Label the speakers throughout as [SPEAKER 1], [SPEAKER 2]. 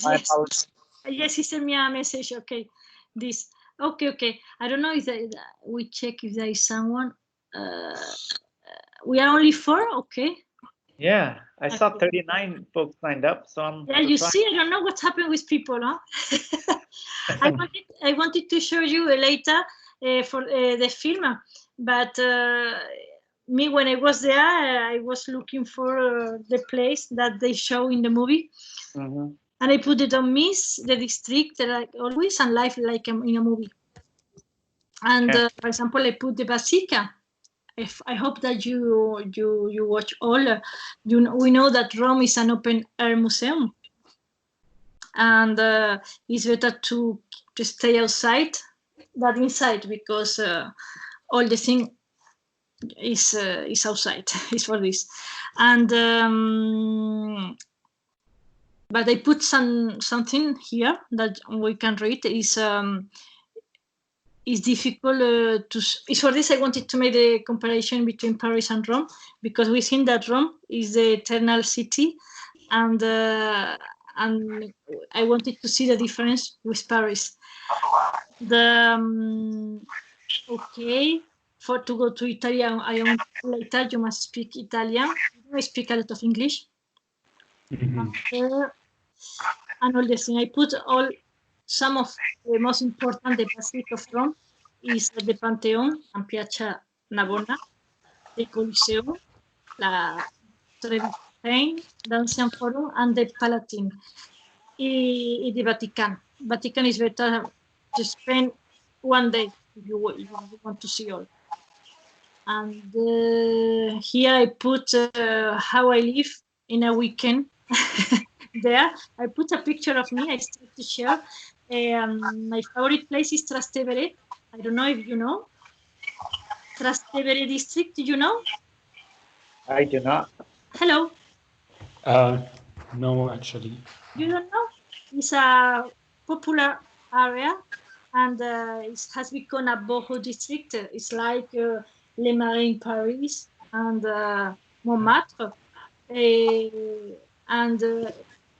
[SPEAKER 1] My
[SPEAKER 2] Yes.
[SPEAKER 1] apologies.
[SPEAKER 2] Yes, he sent me a message. Okay, this. Okay. I don't know if we check if there is someone. We are only 4. Okay.
[SPEAKER 1] Yeah, I saw
[SPEAKER 2] Okay.
[SPEAKER 1] 39 folks signed up, so I'm
[SPEAKER 2] Yeah, you
[SPEAKER 1] surprised.
[SPEAKER 2] see, I don't know what's happened with people, huh? I wanted to show you later for the film, but me when I was there, I was looking for the place that they show in the movie,
[SPEAKER 1] Mm-hmm.
[SPEAKER 2] and I put it on Miss the district like always and life like in a movie. And
[SPEAKER 1] Yeah.
[SPEAKER 2] for example, I put the Basilica. If I hope that you watch all. We know that Rome is an open air museum, and it's better to stay outside than inside because all the thing is outside. Is for this, and but I put something here that we can read. Is difficult to. It's for this I wanted to make the comparison between Paris and Rome because we think that Rome is the eternal city, and I wanted to see the difference with Paris. Okay, for to go to Italy, I want later you must speak Italian. I speak a lot of English. And all the thing. I put all some of the most important. The Basilica of Rome is the Pantheon and Piazza Navona, the Coliseum, la Trevi Train, the Ancient Forum, and the Palatine. The Vatican. Vatican is better to spend one day if you want to see all. And here I put how I live in a weekend. There, I put a picture of me. I start to share. My favorite place is Trastevere. I don't know if you know Trastevere district. Do you know?
[SPEAKER 1] I do not.
[SPEAKER 2] Hello.
[SPEAKER 3] No, actually.
[SPEAKER 2] You don't know? It's a popular area, and it has become a boho district. It's like Le Marais in Paris and Montmartre, and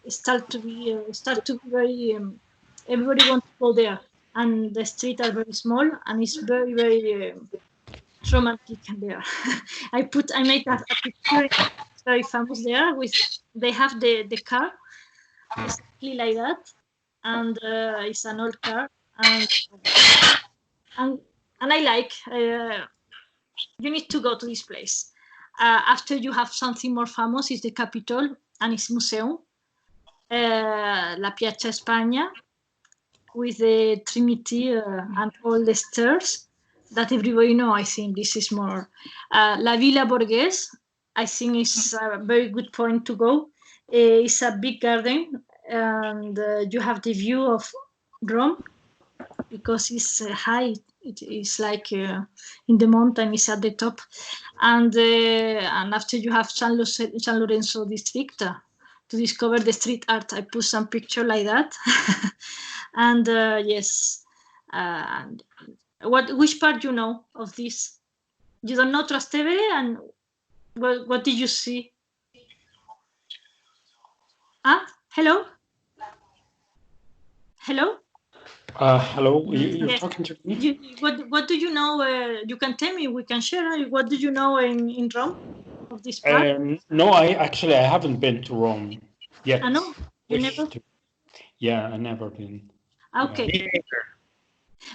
[SPEAKER 2] start to be very. Everybody wants to go there, and the streets are very small, and it's very very romantic there. I made a picture very famous there with they have the car exactly like that, and it's an old car, and I like. You need to go to this place. After you have something more famous, is the Capitol and its museum, La Piazza España, with the Trinity and all the stairs that everybody know. I think this is more La Villa Borghese. I think is a very good point to go. It's a big garden, and you have the view of Rome because it's high. It is like in the mountain. It's at the top, and after you have San Lorenzo district. To discover the street art, I put some picture like that, and yes. And which part you know of this? You don't know Trastevere, and what did you see? Hello? Hello?
[SPEAKER 3] Hello, you're
[SPEAKER 2] Yes.
[SPEAKER 3] talking to me?
[SPEAKER 2] What do you know? You can tell me. We can share. What do you know in Rome of this part?
[SPEAKER 3] No, I haven't been to Rome yet.
[SPEAKER 2] No, you
[SPEAKER 3] Wish
[SPEAKER 2] never.
[SPEAKER 3] to. Yeah, I never been.
[SPEAKER 2] Okay,
[SPEAKER 1] Me neither.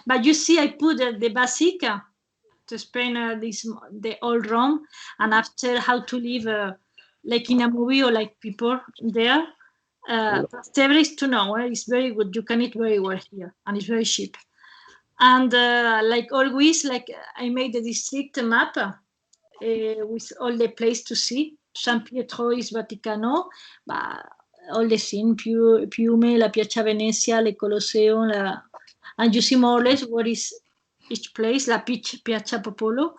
[SPEAKER 2] but you see, I put the Basilica to explain the old Rome, and after how to live like in a movie or like people there. Trastevere is to know. It's very good. You can eat very well here, and it's very cheap. And like always, like I made the district map with all the place to see. San Pietro is Vaticano, but all the thing, Piume, la Piazza Venezia, le Colosseum, and you see more or less what is each place, la Piazza Popolo.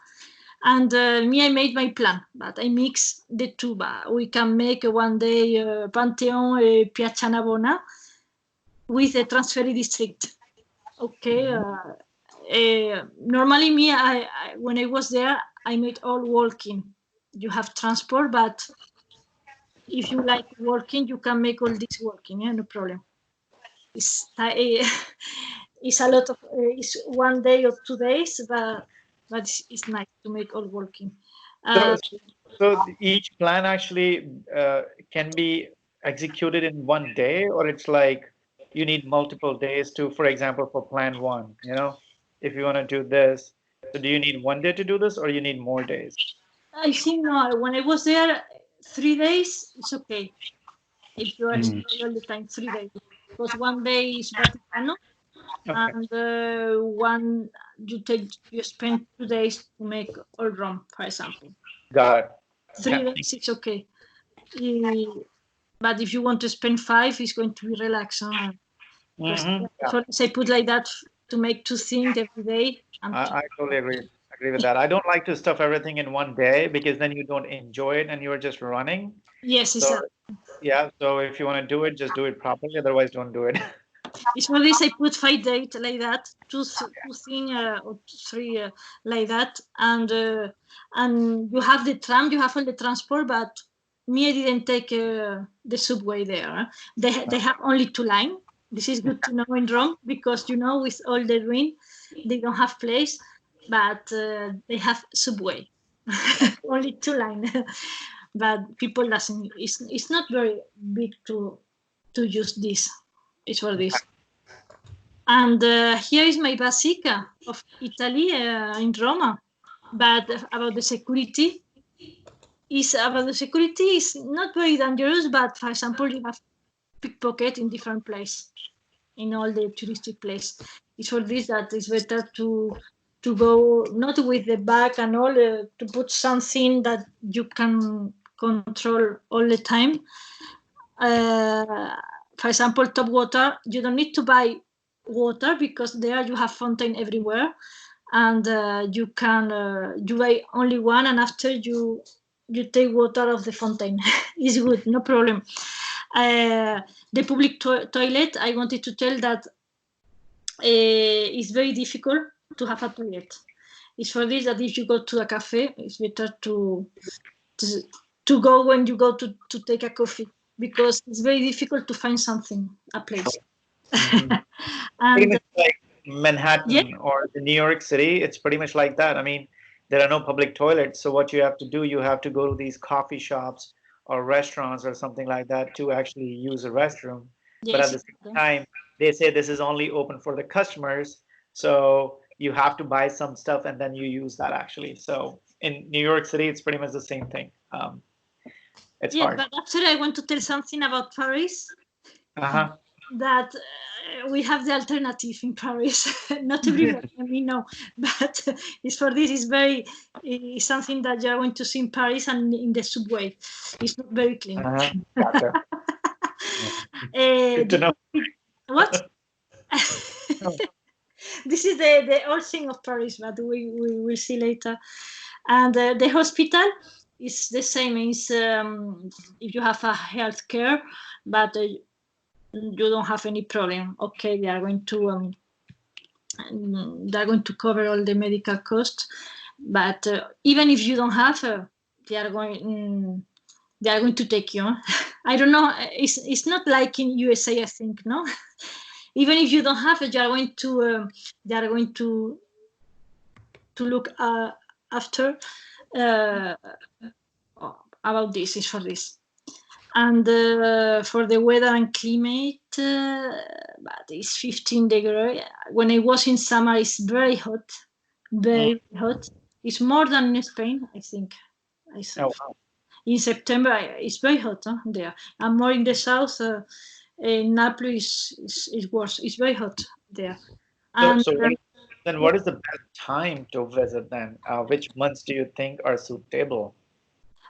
[SPEAKER 2] And me, I made my plan, but I mix the two. But we can make one day Pantheon, Piazza Navona with the transfer district. Okay. Normally, me, I when I was there, I made all walking. You have transport, but if you like working, you can make all this working. Yeah, no problem. It's it's a lot of it's 1 day or 2 days, but it's nice to make all working.
[SPEAKER 1] So, so each plan actually can be executed in 1 day, or it's like you need multiple days to, for example, for plan one, if you want to do this. So do you need 1 day to do this, or you need more days?
[SPEAKER 2] I think no. When I was there, 3 days, it's okay. If you are staying all the time, 3 days. Because 1 day is Vaticano,
[SPEAKER 1] Okay,
[SPEAKER 2] and you spend 2 days to make all Rome, for example.
[SPEAKER 1] got it.
[SPEAKER 2] 3 days, it's okay. But if you want to spend 5, it's going to be relaxed. Because
[SPEAKER 1] Yeah,
[SPEAKER 2] I put like that to make 2 things every day.
[SPEAKER 1] I totally agree with that. I don't like to stuff everything in 1 day because then you don't enjoy it and you're just running.
[SPEAKER 2] Yes,
[SPEAKER 1] So yeah, so if you want to do it, just do it properly. Otherwise, don't do it.
[SPEAKER 2] it's for this I put 5 days like that, two things or 3 like that, and you have the tram, you have all the transport, but me, I didn't take the subway there. They have only 2 lines. This is good to know in Rome because with all the ruin, they don't have place, but they have subway, only 2 lines. But people doesn't. It's not very big to use this. It's for this. And here is my Basilica of Italy in Roma. But about the security, is not very dangerous. But for example, you have pickpocket in different place, in all the touristic place. It's for this that it's better to go not with the bag and all, to put something that you can control all the time. For example, top water, you don't need to buy water because there you have fountain everywhere, and you can you buy only one, and after you take water of the fountain. It's good, no problem. The public toilet, I wanted to tell that it's very difficult to have a toilet. It's for this that if you go to a cafe, it's better to go when you go to take a coffee, because it's very difficult to find a place.
[SPEAKER 1] Pretty
[SPEAKER 2] And
[SPEAKER 1] much like Manhattan
[SPEAKER 2] yeah,
[SPEAKER 1] or the New York City, it's pretty much like that. I mean, there are no public toilets, so what you have to do, you have to go to these coffee shops or restaurants or something like that to actually use a restroom. But at
[SPEAKER 2] yes,
[SPEAKER 1] the same time, they say this is only open for the customers, so you have to buy some stuff and then you use that actually. So in New York City, it's pretty much the same thing. It's
[SPEAKER 2] yeah.
[SPEAKER 1] hard.
[SPEAKER 2] But actually, I want to tell something about Paris.
[SPEAKER 1] Uh-huh.
[SPEAKER 2] That we have the alternative in Paris. Not everyone, I mean, no, but it's for this. It's something that you're going to see in Paris and in the subway. It's not very clean.
[SPEAKER 1] Gotcha. Good to know.
[SPEAKER 2] What? This is the old thing of Paris, but we will see later. And the hospital is the same. It's if you have a health care, but you don't have any problem. Okay, they are going to cover all the medical costs. But even if you don't have, they are going to take you. I don't know. It's not like in USA, I think. No. Even if you don't have it, they are going to look after about this. Is for this. And for the weather and climate, but it's 15 degrees. When I was in summer, it's very hot, very hot. It's more than in Spain, I think.
[SPEAKER 1] Oh, wow.
[SPEAKER 2] In September, it's very hot there. And more in the south, in Naples, it's worse. It's very hot there. And
[SPEAKER 1] So then what is the best time to visit then? Which months do you think are suitable?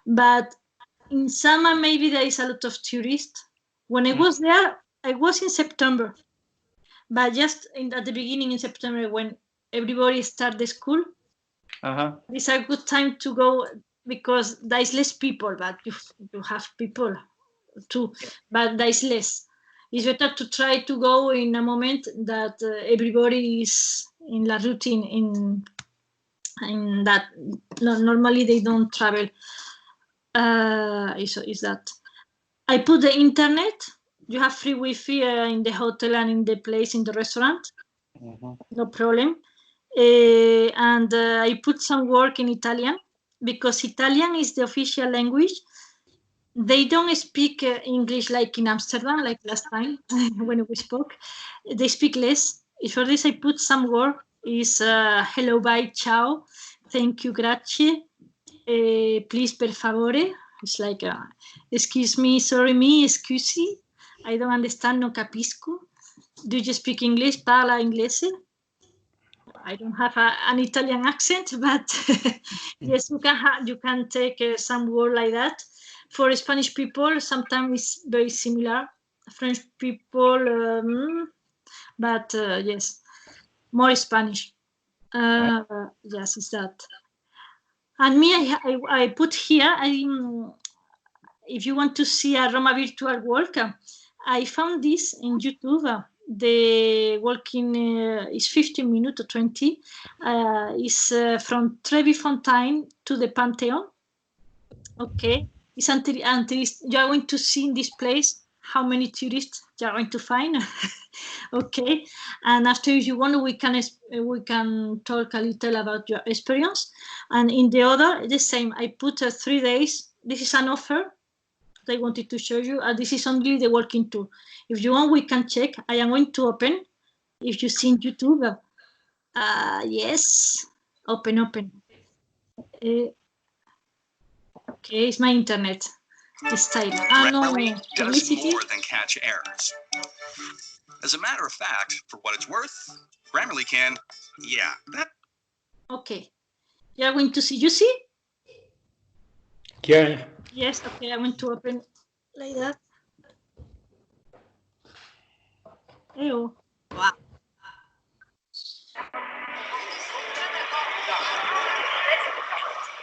[SPEAKER 2] but in summer, maybe there is a lot of tourists. When I was there, I was in September, but just at the beginning in September, when everybody start the school, it's a good time to go because there is less people, but you have people too, but there is less. It's better to try to go in a moment that everybody is in la routine, in that normally they don't travel. Is that. I put the internet. You have free Wi-Fi in the hotel and in the place, in the restaurant. No problem. And I put some work in Italian, because Italian is the official language. They don't speak English like in Amsterdam, like last time when we spoke. They speak less. For this, I put some word. Is hello, bye, ciao, thank you, grazie, please, per favore. It's like, excuse me, sorry me, scusi, I don't understand, no capisco. Do you speak English? Parla inglese? I don't have an Italian accent, but yes, you can take some word like that. For Spanish people, sometimes it's very similar. French people, but yes, more Spanish. Yes, it's that. And me, I put here, if you want to see a Roma virtual walk, I found this in YouTube. The walking is 15 minutes or 20. Is from Trevi Fontaine to the Pantheon. Okay, it's until you are going to see in this place how many tourists you are going to find. Okay, and after, if you want, we can talk a little about your experience. And in the other, the same. I put 3 days. This is an offer that I wanted to show you. This is only the walking tour. If you want, we can check. I am going to open. If you see in YouTube, yes, open. Okay, it's my internet. This type.
[SPEAKER 4] Grammarly
[SPEAKER 2] No,
[SPEAKER 4] does
[SPEAKER 2] publicity.
[SPEAKER 4] more than catch errors. As a matter of fact, for what it's worth, Grammarly can, yeah, that.
[SPEAKER 2] Okay, you are going to see. You see?
[SPEAKER 3] Yeah.
[SPEAKER 2] Yes. Okay, I'm going to open like that. Oh, wow.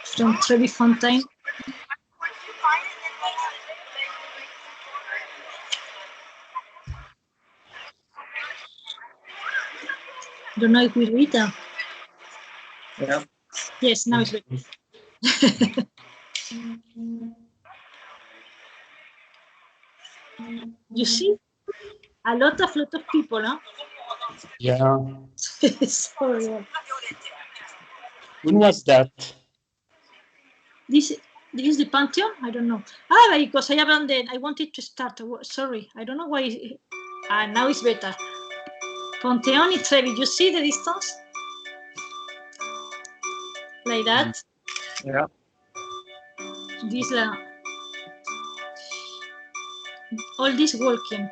[SPEAKER 2] From Trevi Fontaine. Don't know if we read that.
[SPEAKER 1] Yeah.
[SPEAKER 2] Yes, now it's ready. You see, a lot of people, huh?
[SPEAKER 3] Yeah.
[SPEAKER 2] Sorry.
[SPEAKER 3] When was that?
[SPEAKER 2] This is the Pantheon? I don't know. Because I abandoned. I wanted to start. Sorry, I don't know why. Now it's better. Pantheon is Trevi. You see the distance? Like that.
[SPEAKER 1] Yeah.
[SPEAKER 2] This all this walking.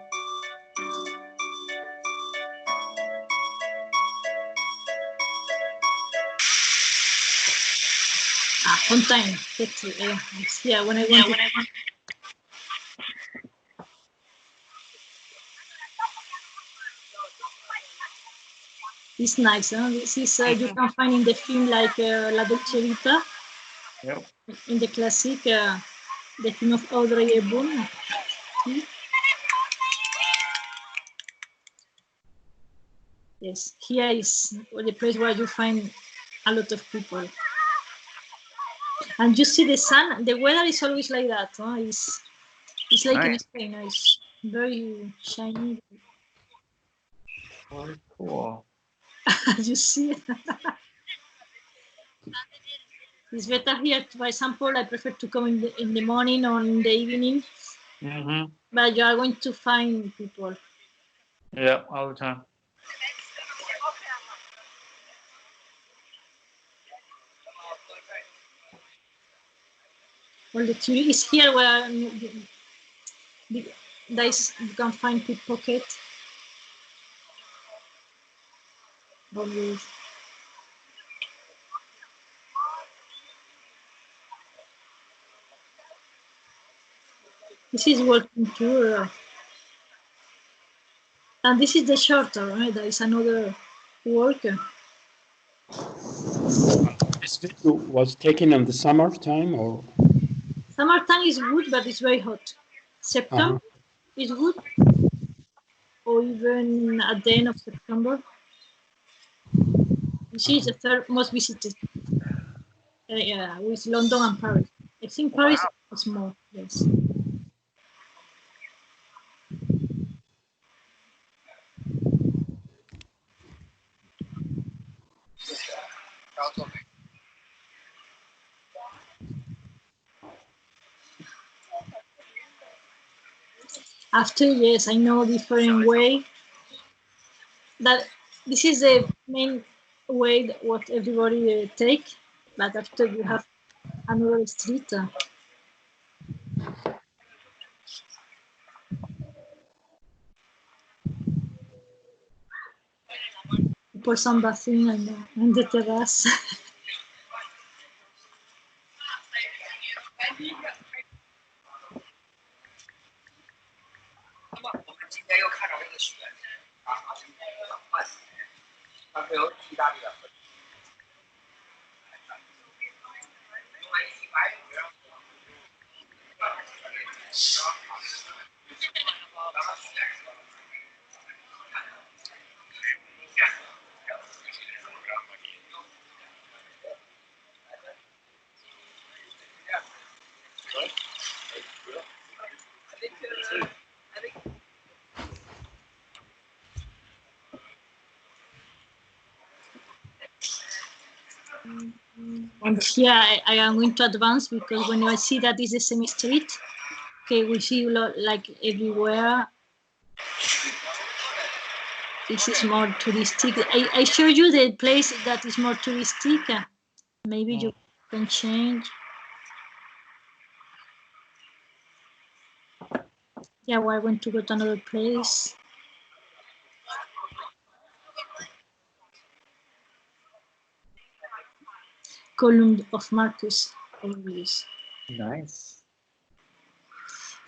[SPEAKER 2] Fontaine. Yeah, when I want. It's nice, huh? This is you can find in the film like La Dolce Vita.
[SPEAKER 1] Yeah.
[SPEAKER 2] In the classic, the film of Audrey Hepburn. Yes, here is the place where you find a lot of people. And you see the sun, the weather is always like that. Huh? It's like in Spain. It's very shiny.
[SPEAKER 1] Very cool.
[SPEAKER 2] You see? It's better here. For example, I prefer to come in the morning or in the evening.
[SPEAKER 1] Mm-hmm.
[SPEAKER 2] But you are going to find people.
[SPEAKER 1] Yeah, all the time.
[SPEAKER 2] Well, the theory is here where you can find pickpocket. Always. This is walking tour. And this is the shorter, right? There is another worker.
[SPEAKER 3] This video was taken in the summertime or?
[SPEAKER 2] Summertime is good, but it's very hot. September is good, or even at the end of September. This is the third most visited. With London and Paris. I think Paris is more. Yes. After, yes, I know different way. That this is the main way that what everybody take. But after you have another street. People sunbathing on the terrace. And here I am going to advance because when I see that is a semi street, okay, we see like everywhere. This is more touristic. I show you the place that is more touristic. Maybe you can change. Yeah, well, I want to go to another place. Column of Marcus Aurelius.
[SPEAKER 1] Nice.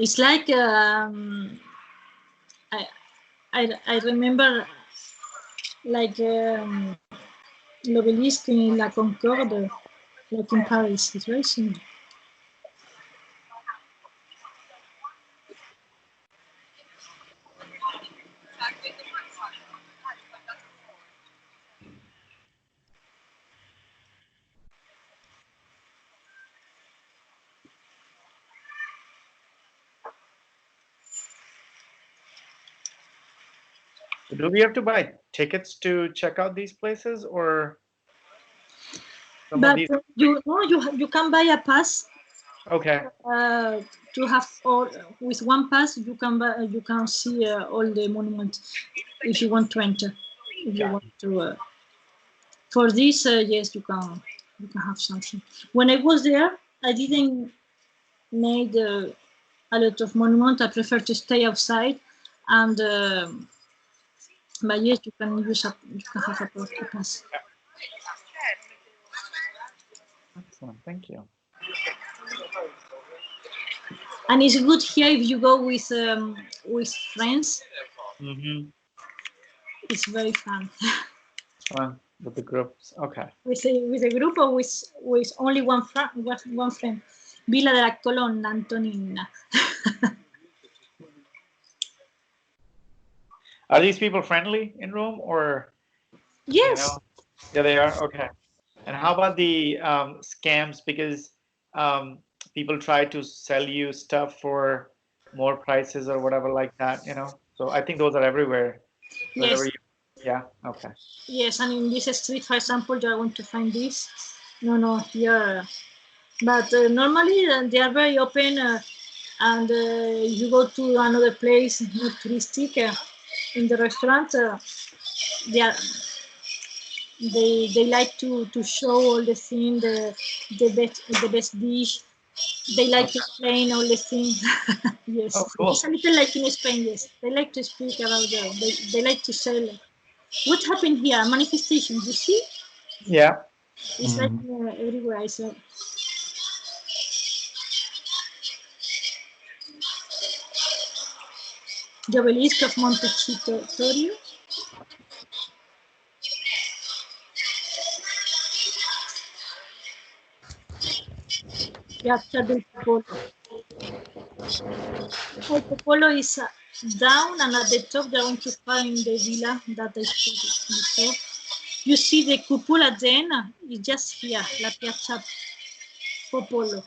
[SPEAKER 2] It's like I remember like l'obélisque in La Concorde, like in Paris. It's very similar.
[SPEAKER 1] Do we have to buy tickets to check out these places, or some of
[SPEAKER 2] But
[SPEAKER 1] these?
[SPEAKER 2] you can buy a pass.
[SPEAKER 1] Okay.
[SPEAKER 2] To have all with one pass, you can see all the monuments if you want to enter. If you want to, for this, yes, you can have something. When I was there, I didn't made a lot of monuments. I prefer to stay outside, and but yes, you can have a pass.
[SPEAKER 1] Excellent. Thank you.
[SPEAKER 2] And it's good here if you go with friends.
[SPEAKER 1] Mm-hmm.
[SPEAKER 2] It's very fun.
[SPEAKER 1] Fun with the groups. Okay.
[SPEAKER 2] with a group or with only one friend. Villa de la Colonna, Antonina.
[SPEAKER 1] Are these people friendly in Rome, or
[SPEAKER 2] Yes.
[SPEAKER 1] Yeah, they are. Okay. And how about the scams? Because people try to sell you stuff for more prices or whatever like that. So I think those are everywhere. Wherever
[SPEAKER 2] Yes.
[SPEAKER 1] Yeah. Okay.
[SPEAKER 2] Yes, and in this street, for example, you are going to find this. No, here. But normally they are very open, and you go to another place, not touristic, in the restaurant. They like to show all the things, the best dish. They like to explain all the things. Yes,
[SPEAKER 1] Oh, cool.
[SPEAKER 2] it's a little like in Spain. Yes, they like to speak about they like to sell. What happened here? Manifestation. You see?
[SPEAKER 1] Yeah.
[SPEAKER 2] It's like everywhere I saw. The obelisk of Montecitorio. Piazza del Popolo. El Popolo is down, and at the top they're going to find the villa that I showed before. You see the cupola then, it's just here, la Piazza Popolo.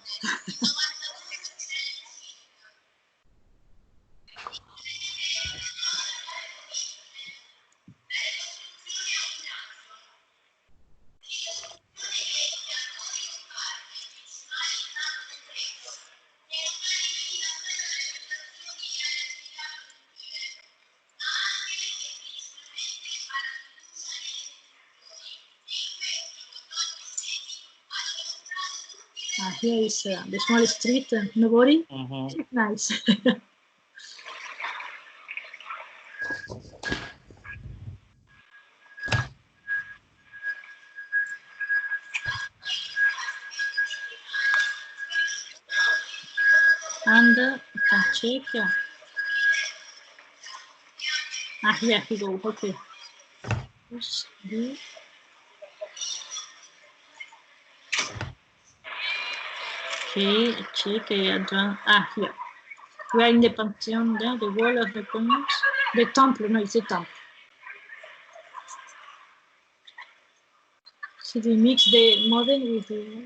[SPEAKER 2] Here is the small street, nobody. Nice. And you can check. Here he go. Okay. Okay, check. Here. We are in the Pantheon there, the wall of the corners. The temple, no, it's the temple. So they mix the modern with the...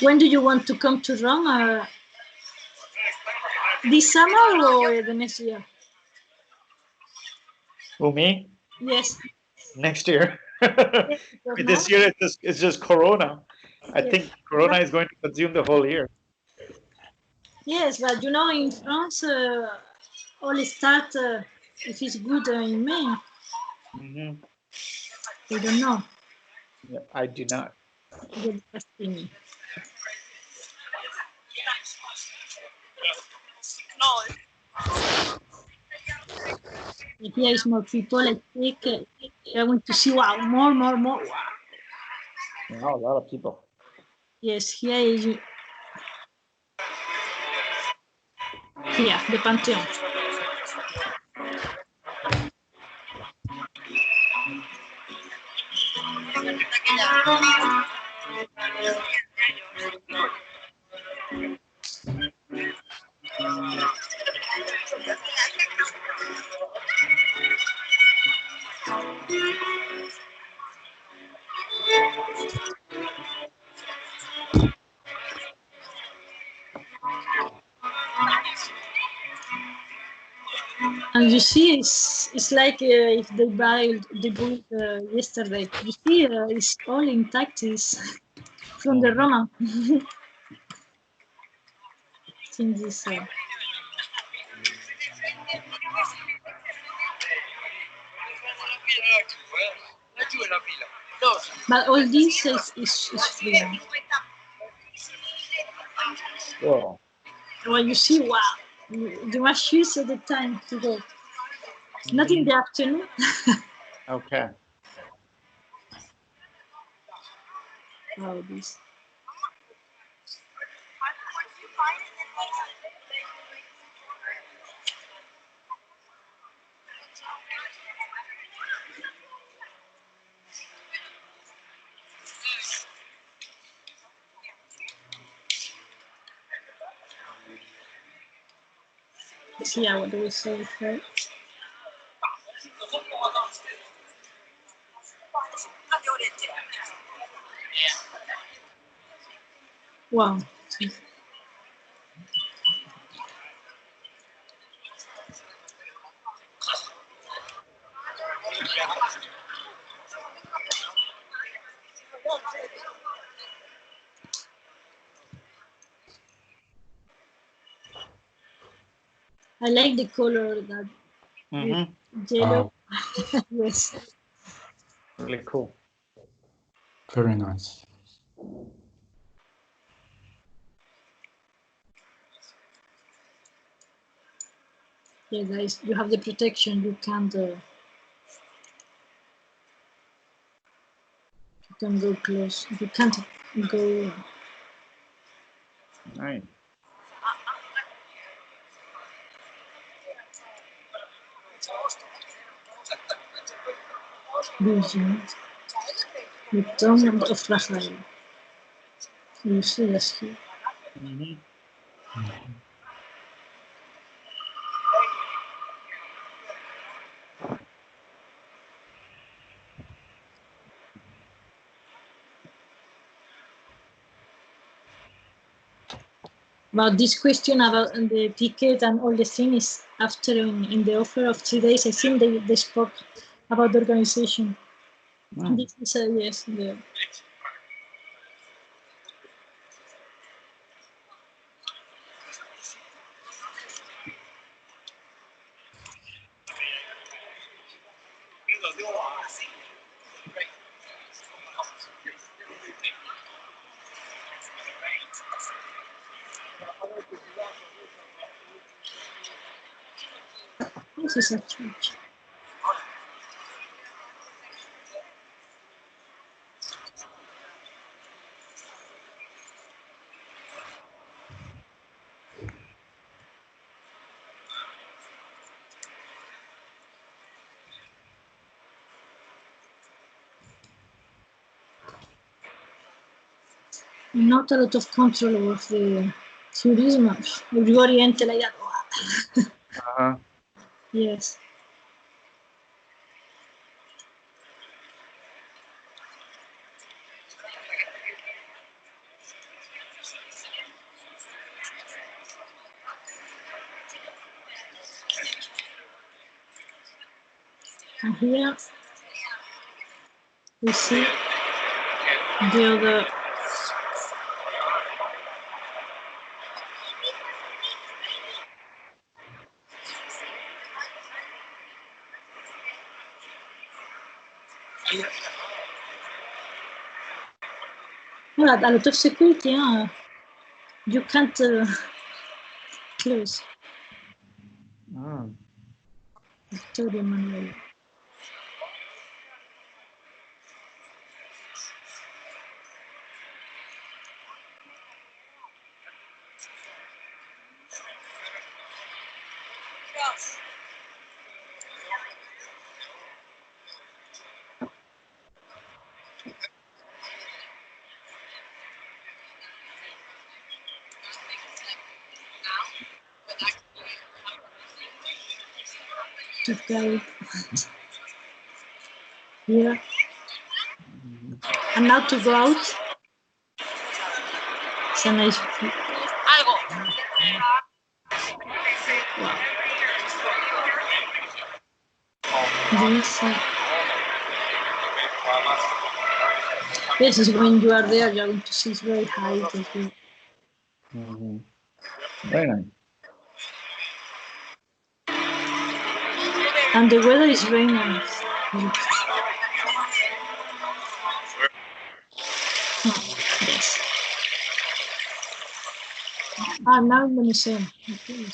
[SPEAKER 2] When do you want to come to Rome? This summer or the next year?
[SPEAKER 1] Who, me?
[SPEAKER 2] Yes.
[SPEAKER 1] Next year. This year it's just Corona. I think Corona is going to consume the whole year.
[SPEAKER 2] Yes, but you know, in France, all start if it's good in May. We don't know.
[SPEAKER 1] Yeah, I do not.
[SPEAKER 2] Here is more people. I think I want to see more. Wow.
[SPEAKER 1] Wow, a lot of people.
[SPEAKER 2] Yes, here is the Pantheon. And you see, it's like if they built yesterday. You see, it's all intact. It's from the Roman. Since this, but all this is free.
[SPEAKER 1] Whoa.
[SPEAKER 2] Well, you see, wow, you must choose the time to go. Not in the afternoon.
[SPEAKER 1] Okay.
[SPEAKER 2] Wow, this. See, what do we say here? Wow. I like the color that yellow. Yes.
[SPEAKER 1] Really cool.
[SPEAKER 3] Very nice.
[SPEAKER 2] Yeah, guys, you have the protection. You can't. You can go close. You can't go.
[SPEAKER 1] Nice.
[SPEAKER 2] Vision. The tomb of Raphael. You see us here. But this question about the ticket and all the things after in the offer of 3 days, I think they spoke about the organization. This is yes. This is a church. Not a lot of control of the tourism. Everybody enter like that. Yes. And here we see the other. Well, a lot of security. You can't close. Victoria Manuel. Okay. Here. And now to go out. It's a nice view. Wow. This is when you are there, you're going to see it's very high.
[SPEAKER 1] Very nice.
[SPEAKER 2] And the weather is very nice. Yes. Now in the museum. Okay,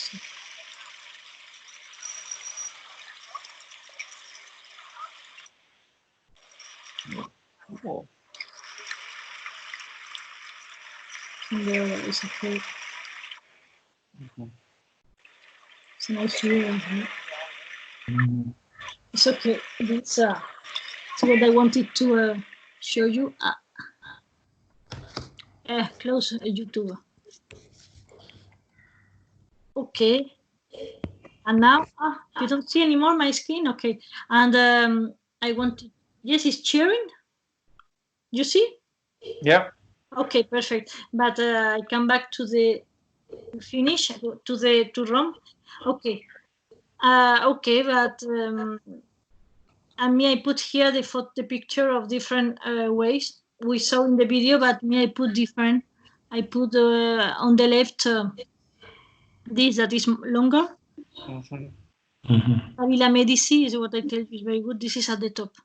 [SPEAKER 1] Cool.
[SPEAKER 2] And there is a cave. It's a nice view. It's okay. That's what I wanted to show you. Close YouTube. Okay. And now you don't see anymore my screen. Okay. And I want to. Yes, it's cheering. You see?
[SPEAKER 1] Yeah.
[SPEAKER 2] Okay, perfect. But I come back to the finish to Rome. Okay. Okay, but and me I put here the picture of different ways we saw in the video, but me I put different. I put on the left this that is longer. Villa Medici is what I tell you is very good. This is at the top.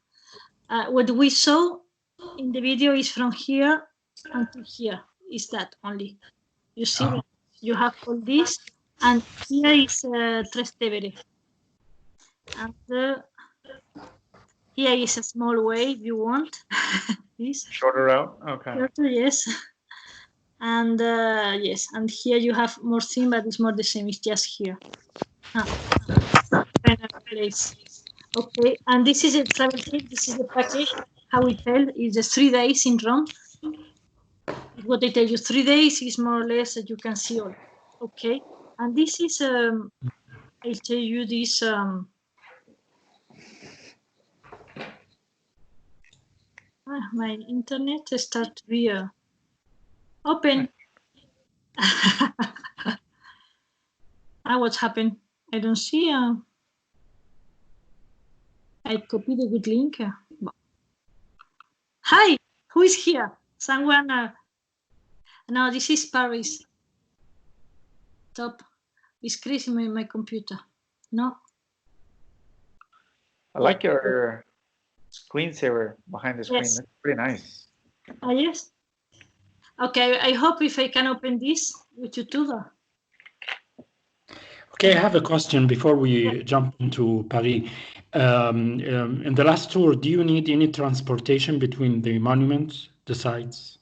[SPEAKER 2] What we saw in the video is from here until here. Is that only? You see, you have all this, and here is Trastevere. And here is a small way if you want. This
[SPEAKER 1] shorter route. Okay.
[SPEAKER 2] Shorter, yes. And yes, and here you have more thing, but it's more the same. It's just here. Place. Okay, and this is a travel tip. This is the package. How we tell is the 3 days in Rome. What they tell you, 3 days is more or less that you can see all. Okay, and this is I'll tell you this. My internet start to be open. What's happened? I don't see. I copied the good link. Hi, who is here? Someone. No, this is Paris. Stop. It's crazy my computer. No.
[SPEAKER 1] I like your screensaver behind the screen.
[SPEAKER 2] Yes.
[SPEAKER 1] That's pretty nice.
[SPEAKER 2] Oh, yes. Okay, I hope if I can open this with YouTube.
[SPEAKER 3] Okay, I have a question before we jump into Paris. In the last tour, do you need any transportation between the monuments, the sites?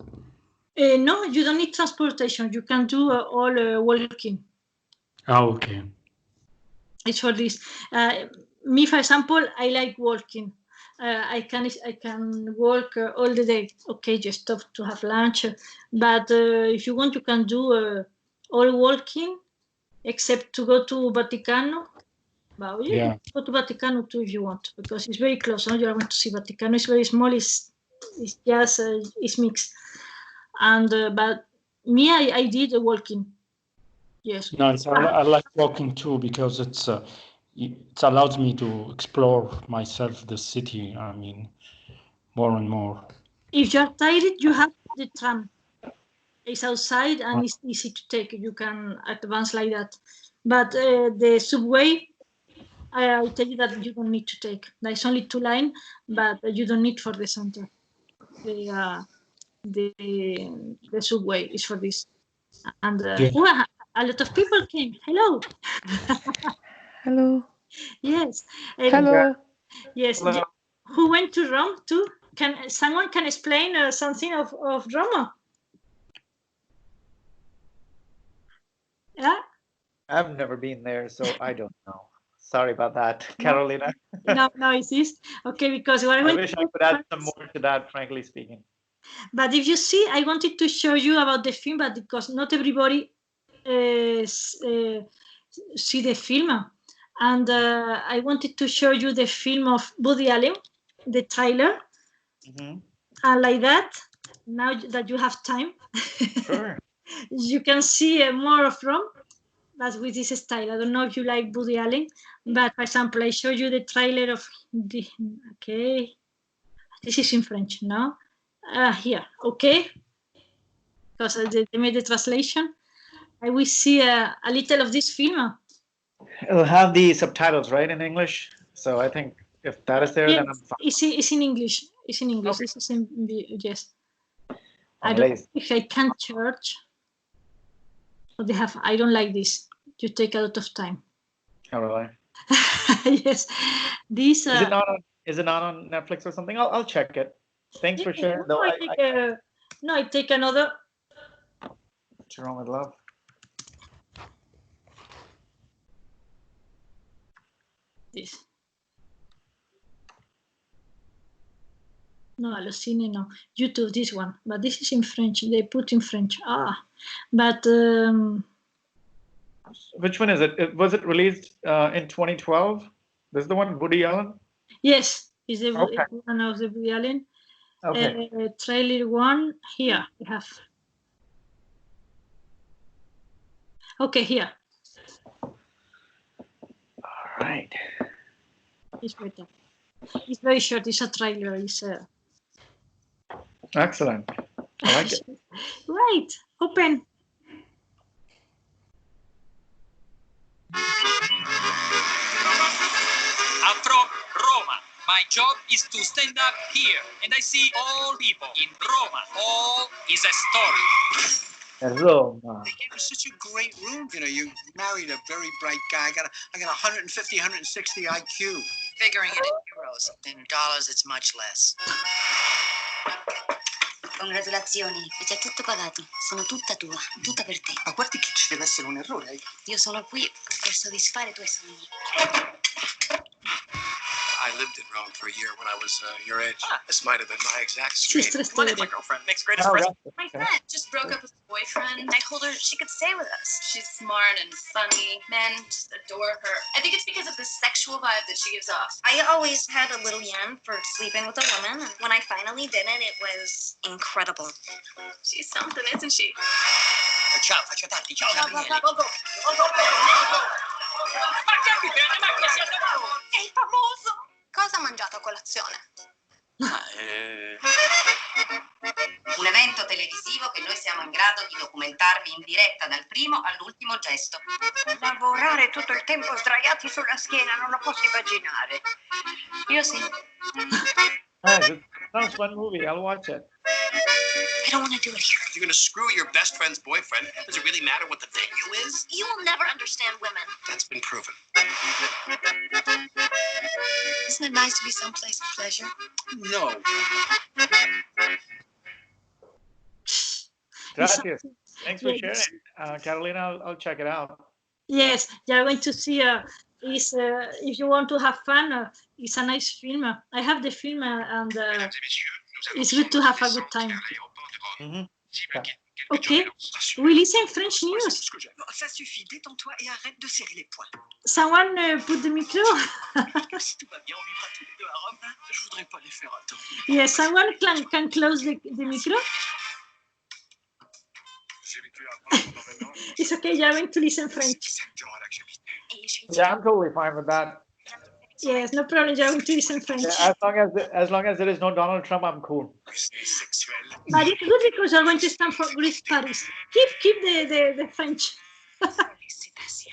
[SPEAKER 2] No, you don't need transportation. You can do all walking.
[SPEAKER 3] Oh, okay.
[SPEAKER 2] It's for this. Me, for example, I like walking. I can walk all the day. Okay, just stop to have lunch. But if you want, you can do all walking, except to go to Vaticano. Well, yeah, go to Vaticano too if you want, because it's very close. Now you are going to see Vaticano. It's very small. It's just it's mixed. And but me, I did walking. Yes.
[SPEAKER 3] Nice. I like walking too because it allows me to explore myself, the city. I mean, more and more.
[SPEAKER 2] If you're tired, you have the tram. It's outside and it's easy to take. You can advance like that. But the subway, I tell you that you don't need to take. There's only 2 lines, but you don't need for the center. The subway is for this. And well, a lot of people came. Hello.
[SPEAKER 5] Hello.
[SPEAKER 2] Yes.
[SPEAKER 5] Hello.
[SPEAKER 2] Yes.
[SPEAKER 1] Hello.
[SPEAKER 2] Who went to Rome too? Can someone explain something of Rome? Yeah.
[SPEAKER 1] I've never been there, so I don't know. Sorry about that, Carolina.
[SPEAKER 2] No, it is. Okay, because
[SPEAKER 1] I wish I could add some more to that, frankly speaking.
[SPEAKER 2] But if you see, I wanted to show you about the film, but because not everybody see the film. And I wanted to show you the film of Woody Allen, the trailer.
[SPEAKER 1] Mm-hmm.
[SPEAKER 2] And like that, now that you have time,
[SPEAKER 1] Sure.
[SPEAKER 2] you can see more of Rome, but with this style. I don't know if you like Woody Allen, but for example, I show you the trailer of the. Okay, this is in French, no? Here, okay, because they made the translation. I will see a little of this film.
[SPEAKER 1] It'll have the subtitles, right, in English. So I think if that is there,
[SPEAKER 2] yes,
[SPEAKER 1] then I'm fine.
[SPEAKER 2] It's in English. It's in English.
[SPEAKER 1] Okay.
[SPEAKER 2] It's in, yes. I don't know if I can search. They have. I don't like this. You take a lot of time.
[SPEAKER 1] Oh, really?
[SPEAKER 2] Yes. This.
[SPEAKER 1] Is it not on Netflix or something? I'll check it. Thanks for sharing.
[SPEAKER 2] No, I take another.
[SPEAKER 1] What's wrong with love?
[SPEAKER 2] This. No, Allocine, no. YouTube, this one. But this is in French. They put in French. But.
[SPEAKER 1] Which one is it? Was it released in 2012? This is the one, Woody Allen?
[SPEAKER 2] Yes, it's the one of the Woody Allen.
[SPEAKER 1] Okay.
[SPEAKER 2] Trailer 1, here we have. Okay, here.
[SPEAKER 1] All right.
[SPEAKER 2] It's better. It's very short. It's a trailer. It's
[SPEAKER 1] excellent. I like it.
[SPEAKER 2] Right. Open.
[SPEAKER 4] I'm from Roma. My job is to stand up here, and I see all people in Roma. All is a story.
[SPEAKER 1] Roma.
[SPEAKER 6] They gave me such a great room. You know, you married a very bright guy. I got 150, 160 IQ.
[SPEAKER 7] Figuring it in euros. In dollars, it's much less.
[SPEAKER 8] Congratulazioni, è già tutto pagato. Sono tutta tua, tutta per te.
[SPEAKER 6] Ma guardi che ci deve essere un errore.
[SPEAKER 8] Io sono qui per soddisfare i tuoi sogni.
[SPEAKER 4] I
[SPEAKER 6] lived in Rome for a year when I was your age. This might have been my exact
[SPEAKER 2] Sì,
[SPEAKER 6] street.
[SPEAKER 2] stress
[SPEAKER 4] Come on in, my
[SPEAKER 2] teoria.
[SPEAKER 4] girlfriend. Makes greatest
[SPEAKER 1] Oh,
[SPEAKER 4] present.
[SPEAKER 1] gotcha.
[SPEAKER 8] My
[SPEAKER 1] Okay.
[SPEAKER 8] friend just broke up with her boyfriend. I told her she could stay with us. She's smart and funny. Men just adore her. I think it's because of the sexual vibe that she gives off. I always had a little yen for sleeping with a woman. And when I finally did it, it was incredible. She's something, isn't she?
[SPEAKER 6] Ciao, faccio tardi. Ciao, Gabriele.
[SPEAKER 4] Ma capitano, ma che siete bravo?
[SPEAKER 8] È famoso! Cosa ha mangiato a colazione?
[SPEAKER 7] Un evento televisivo che noi siamo in grado di documentarvi in diretta dal primo all'ultimo gesto.
[SPEAKER 8] Lavorare tutto il tempo sdraiati sulla schiena, non lo posso immaginare. Io sì.
[SPEAKER 1] Nice. It sounds fun movie. I'll watch it.
[SPEAKER 8] I don't want to do it here.
[SPEAKER 6] You're gonna screw your best friend's boyfriend? Does it really matter what the venue is?
[SPEAKER 8] You will never understand women.
[SPEAKER 6] That's been proven.
[SPEAKER 8] Isn't it nice to be someplace of pleasure?
[SPEAKER 6] No.
[SPEAKER 1] Gracias. Thanks for
[SPEAKER 2] Yes.
[SPEAKER 1] sharing. Carolina, I'll check it out.
[SPEAKER 2] Yes, you're going to see. If you want to have fun, it's a nice film. I have the film, and it's good to have a good time.
[SPEAKER 1] Mhm.
[SPEAKER 2] Okay, we listen French news.
[SPEAKER 6] Ça suffit, détends-toi et arrête de serrer les poings.
[SPEAKER 2] Someone put the micro.
[SPEAKER 6] Si tout va bien, on vivra tous les deux à Rome. Je voudrais pas les faire attendre.
[SPEAKER 2] Yes, someone can close the micro.
[SPEAKER 6] J'ai vécu à Rome pendant 20 ans.
[SPEAKER 2] It's okay, you're going to listen French.
[SPEAKER 6] Exactement là que j'habitais.
[SPEAKER 1] Yeah, I'm totally fine with that.
[SPEAKER 2] Yes, no problem, you're going to listen French.
[SPEAKER 1] Yeah, as long as there is no Donald Trump, I'm cool.
[SPEAKER 6] Sexuel.
[SPEAKER 2] But it's good because you're going to stand for Greece, Paris. Keep the French.
[SPEAKER 8] Félicitations.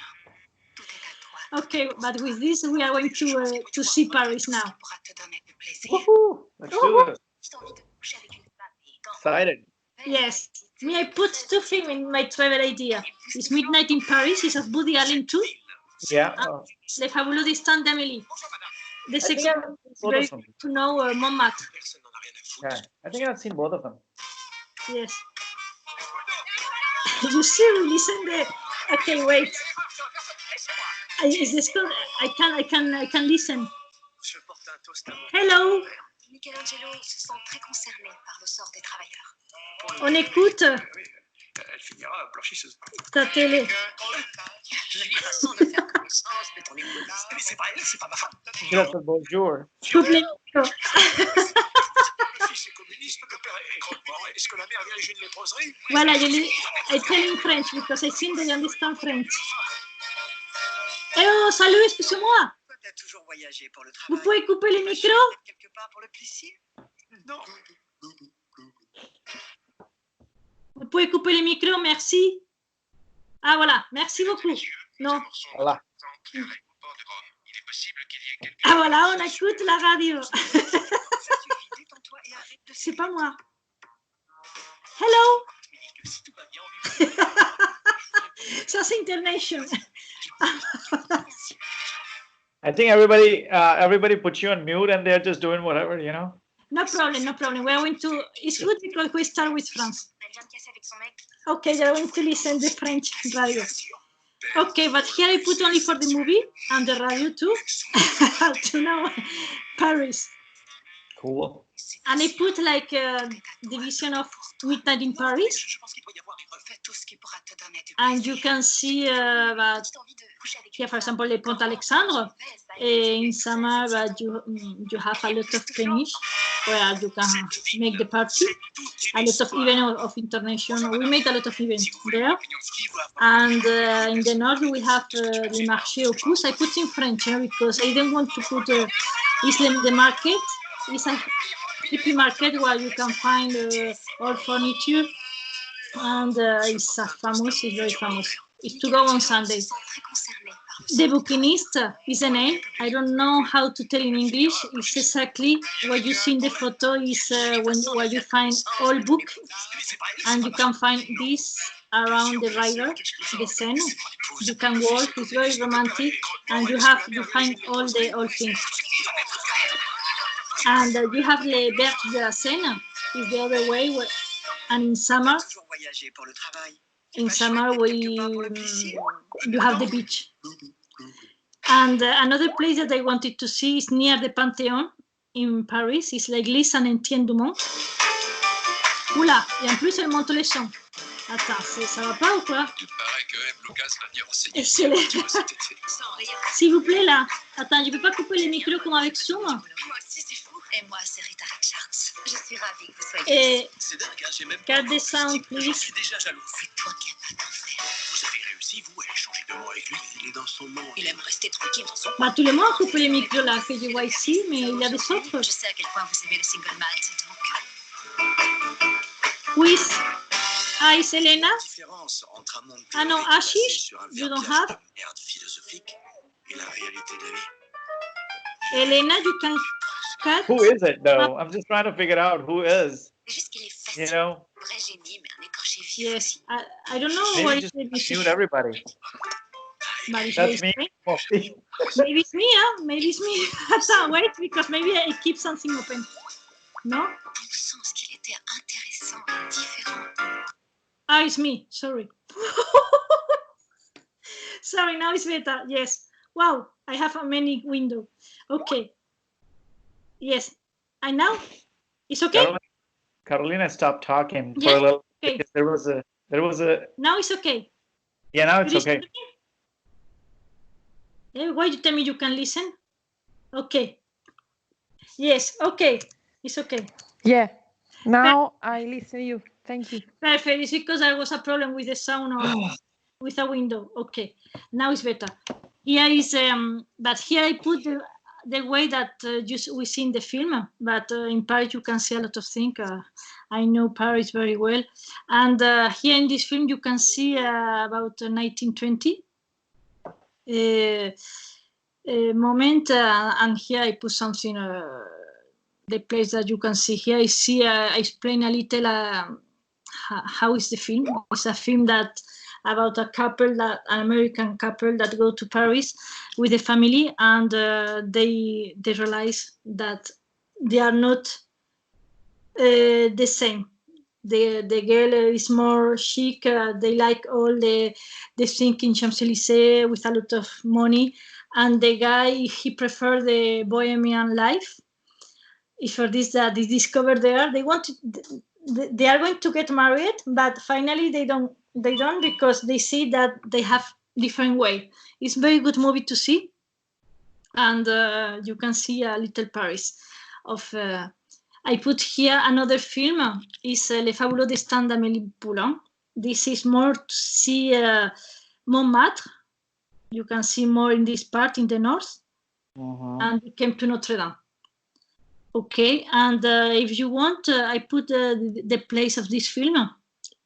[SPEAKER 8] Tout est à toi.
[SPEAKER 2] Okay, but with this, we are going to see Paris now.
[SPEAKER 8] Qui pourra te donner du plaisir.
[SPEAKER 1] Woohoo! Let's do this.
[SPEAKER 8] J'ai envie de coucher avec une femme élégante.
[SPEAKER 1] Excited.
[SPEAKER 2] Yes, me, I put two films in my travel idea. It's Midnight in Paris, it's of Woody Allen too.
[SPEAKER 1] Yeah.
[SPEAKER 2] Le Fabuleux Destin d'Amélie. The
[SPEAKER 1] I think
[SPEAKER 2] second
[SPEAKER 1] I've
[SPEAKER 2] is
[SPEAKER 1] seen both
[SPEAKER 2] very
[SPEAKER 1] of them.
[SPEAKER 2] good to know Montmartre.
[SPEAKER 6] Personne n'en a rien à foutre.
[SPEAKER 1] Yeah, I think I've seen both of them.
[SPEAKER 2] Yes. You see, we listen the. Okay, wait. Is this good? I can listen.
[SPEAKER 6] Je porte un toast à mon
[SPEAKER 2] Hello.
[SPEAKER 8] Michelangelo se sent très concerné par le sort des travailleurs.
[SPEAKER 2] On écoute
[SPEAKER 6] Oui, elle finira blanchisseuse.
[SPEAKER 2] ta télé.
[SPEAKER 8] Je lui façon de faire connaissance de ton épouse.
[SPEAKER 6] Mais c'est pas elle, c'est pas ma femme.
[SPEAKER 1] Yes, bonjour.
[SPEAKER 2] Coupe les micros.
[SPEAKER 6] Le fils est communiste, le père est croque-mort. Est-ce que la mère vient d'une léproserie?
[SPEAKER 2] Voilà, I tell in French because I think they understand French. Hello, salut, excusez-moi.
[SPEAKER 6] Toi, t'as toujours voyagé pour le
[SPEAKER 2] Vous
[SPEAKER 6] travail.
[SPEAKER 2] pouvez couper les micros?
[SPEAKER 6] Quelque part pour le plaisir? Non.
[SPEAKER 2] Vous pouvez couper les micros, merci. Ah voilà, merci beaucoup. Non.
[SPEAKER 1] Voilà.
[SPEAKER 2] Ah voilà, on écoute la radio.
[SPEAKER 6] Ça suffit, détends-toi et arrête de
[SPEAKER 2] C'est pas moi. Hello.
[SPEAKER 6] Si tout va bien, on vivra.
[SPEAKER 2] Ça c'est international.
[SPEAKER 1] I think everybody put you on mute and they're just doing whatever, you know.
[SPEAKER 2] No problem, no problem. We are going to. It's good because we start with France.
[SPEAKER 8] Elle vient de casser avec son mec.
[SPEAKER 2] Okay, you're going to listen the French radio. Okay, but here I put only for the movie and the radio too. To know Paris.
[SPEAKER 1] Cool.
[SPEAKER 2] And I put like the vision of Midnight in Paris.
[SPEAKER 6] Je pense qu'il doit y avoir une refait tout ce qui pourra te donner du
[SPEAKER 2] And you can see that
[SPEAKER 8] J'ai envie de coucher avec
[SPEAKER 2] here, for example, the Pont Alexandre. In summer, you have a lot of finish where you can make the party. A lot of events of international. We made a lot of events there. And in the north, we have the marché aux puces. I put in French because I don't want to put the market. It's a hippie market where you can find all furniture. And it's very famous. It's to go on Sunday.
[SPEAKER 8] très concerné par le
[SPEAKER 2] The Bouquiniste is a name. I don't know how to tell in English. It's exactly what you see in the photo is where you find all book, and you can find this around the river, the Seine. You can walk. It's very romantic, and you find all things. And you have le Berge de la Seine. Is the other way. And in summer,
[SPEAKER 6] toujours voyager pour le travail.
[SPEAKER 2] you have the beach. And another place that I wanted to see is near the Panthéon in Paris. It's l'église Saint-Étienne du Mont. Oula, et en plus elle monte les sons. Attends, ça va pas ou quoi?
[SPEAKER 4] Il paraît que M. Lucas va venir enseigner
[SPEAKER 2] Excellent.
[SPEAKER 4] cet été.
[SPEAKER 2] S'il vous plaît là. Attends, je peux pas couper les micros comme avec Zoom.
[SPEAKER 8] Moi aussi, c'est fou. Et moi, c'est Rita Richards. Je suis ravie que vous soyez
[SPEAKER 2] Et
[SPEAKER 4] C'est dingue, hein, j'ai même
[SPEAKER 2] got
[SPEAKER 4] pas
[SPEAKER 2] the sound,
[SPEAKER 4] J'en
[SPEAKER 2] please.
[SPEAKER 4] suis déjà jaloux.
[SPEAKER 8] C'est toi qui as pas d'en faire.
[SPEAKER 4] Vous avez réussi, vous, à échanger de mots avec lui. Il est dans son monde.
[SPEAKER 8] Il aime rester tranquille dans son
[SPEAKER 2] Bah, tous les mois, on coupe les micros là que je vois ici, mais il y a des autres.
[SPEAKER 8] Je sais à quel point vous aimez les single malt, donc.
[SPEAKER 2] Quiz. Ah, is Elena?
[SPEAKER 6] La différence entre un monde
[SPEAKER 2] Ah non,
[SPEAKER 6] théorique basé
[SPEAKER 2] Ashish,
[SPEAKER 6] sur un
[SPEAKER 2] you don't
[SPEAKER 6] verbiage
[SPEAKER 2] have?
[SPEAKER 6] de merde philosophique et la réalité de la vie.
[SPEAKER 2] Elena, you can cut.
[SPEAKER 1] Who is it though? I'm just trying to figure out who is.
[SPEAKER 8] C'est juste qu'il est
[SPEAKER 1] You
[SPEAKER 8] facile.
[SPEAKER 1] know,
[SPEAKER 8] Vrai génie, mais un écorché vif
[SPEAKER 2] Yes,
[SPEAKER 8] aussi.
[SPEAKER 2] I don't know
[SPEAKER 1] maybe
[SPEAKER 2] why
[SPEAKER 1] just
[SPEAKER 2] it's
[SPEAKER 1] mute everybody.
[SPEAKER 2] but it's
[SPEAKER 1] That's
[SPEAKER 2] very
[SPEAKER 1] me.
[SPEAKER 2] strange. Maybe it's me, huh? Maybe it's me. Attends, wait, because maybe I keep something open. No?
[SPEAKER 8] Bon sens qu'il était intéressant et différent.
[SPEAKER 2] Ah, it's me. Sorry. Sorry, now it's better. Yes. Wow, I have a many window. Okay. Yes. And now it's okay.
[SPEAKER 1] Carolina stopped talking for
[SPEAKER 2] Yes,
[SPEAKER 1] a little
[SPEAKER 2] okay.
[SPEAKER 1] because there was a
[SPEAKER 2] Now it's okay.
[SPEAKER 1] yeah, now it's
[SPEAKER 2] You listen
[SPEAKER 1] okay.
[SPEAKER 2] to me? Why you tell me you can listen? Okay. Yes. Okay. It's okay.
[SPEAKER 5] Yeah. Now I listen to you. Thank you.
[SPEAKER 2] Perfect. It's because there was a problem with the sound of with a window. Okay. Now it's better. Here is but here I put the way that we see in the film. But in Paris you can see a lot of things. I know Paris very well, and here in this film you can see about 1920 moment, and here I put something. The place that you can see here, I see. I explain a little how is the film. It's a film that about a couple, that an American couple that go to Paris with a family, and they realize that they are not the same. The girl is more chic. They like all the things in Champs-Élysées with a lot of money, and the guy, he prefer the bohemian life. It's for this that they discover there they want to, they are going to get married, but finally they don't because they see that they have different way. It's very good movie to see, and you can see a little Paris of. I put here another film is Le Fabuleux Destin d'Amélie Poulain. This is more to see Montmartre. You can see more in this part in the north, and we came to Notre Dame. Okay, and if you want, I put the place of this film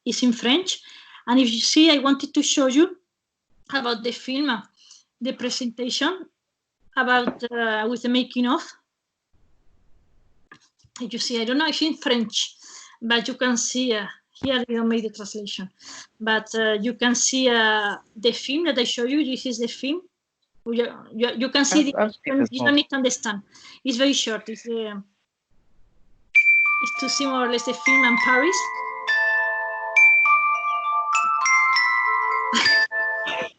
[SPEAKER 2] is in French, and if you see, I wanted to show you about the film, the presentation about with the making of. If you see, I don't know if in French, but you can see here they don't make the translation, but you can see the film that I show you. This is the film. You can see
[SPEAKER 1] I've seen this
[SPEAKER 2] you don't
[SPEAKER 1] movie.
[SPEAKER 2] need to understand. It's very short. It's to see more or less the film in Paris.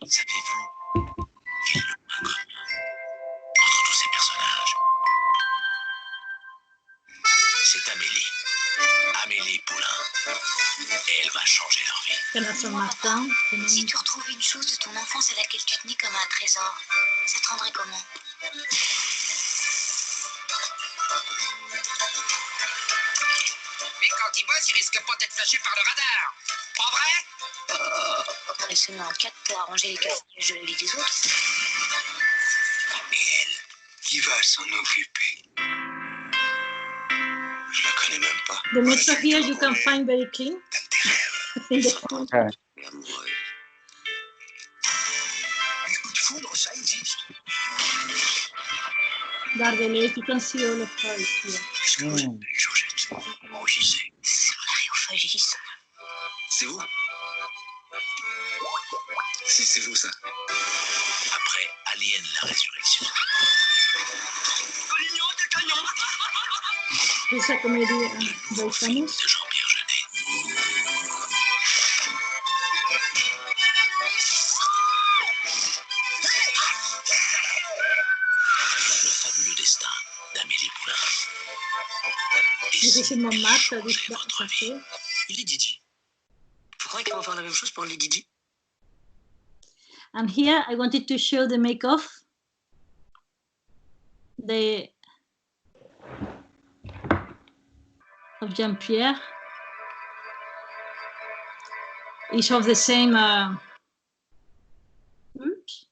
[SPEAKER 6] Savez-vous quel est le point commun entre tous ces personnages? C'est Amélie. Amélie Poulain. Et elle va changer leur vie.
[SPEAKER 2] Canal Saint-Martin.
[SPEAKER 8] Si tu retrouves une chose de ton enfance à laquelle tu tenais comme un trésor, ça te rendrait comment?
[SPEAKER 4] Mais quand il bosse, il risque pas d'être flashé par le radar. Pas vrai?
[SPEAKER 8] Elle se met en quatre pour arranger les cafés de la vie des autres.
[SPEAKER 6] Mais elle, qui va s'en occuper? Je la connais même pas.
[SPEAKER 2] The metro here you can find very clean. In the film.
[SPEAKER 1] Okay.
[SPEAKER 6] Amoureuse. Les coups de foudre, ça existe.
[SPEAKER 2] Dardelet, you can see all of Paris here.
[SPEAKER 6] Qu'est-ce que vous êtes avec Georgette? Rougissez.
[SPEAKER 8] C'est l'aréophagisme.
[SPEAKER 6] C'est vous? Si, c'est vous, ça. Après Alien, la résurrection.
[SPEAKER 4] Colignon de canon.
[SPEAKER 2] This is a comedy
[SPEAKER 6] Le
[SPEAKER 2] very
[SPEAKER 6] nouveau film
[SPEAKER 2] famous.
[SPEAKER 6] de Jean-Pierre Jeunet.
[SPEAKER 2] This is in Montmartre, this café.
[SPEAKER 4] Il est Didi. Vous croyez qu'ils vont faire la même chose pour les Didi?
[SPEAKER 2] And here I wanted to show the make-off. Of Jean-Pierre. Each of the same. Oops.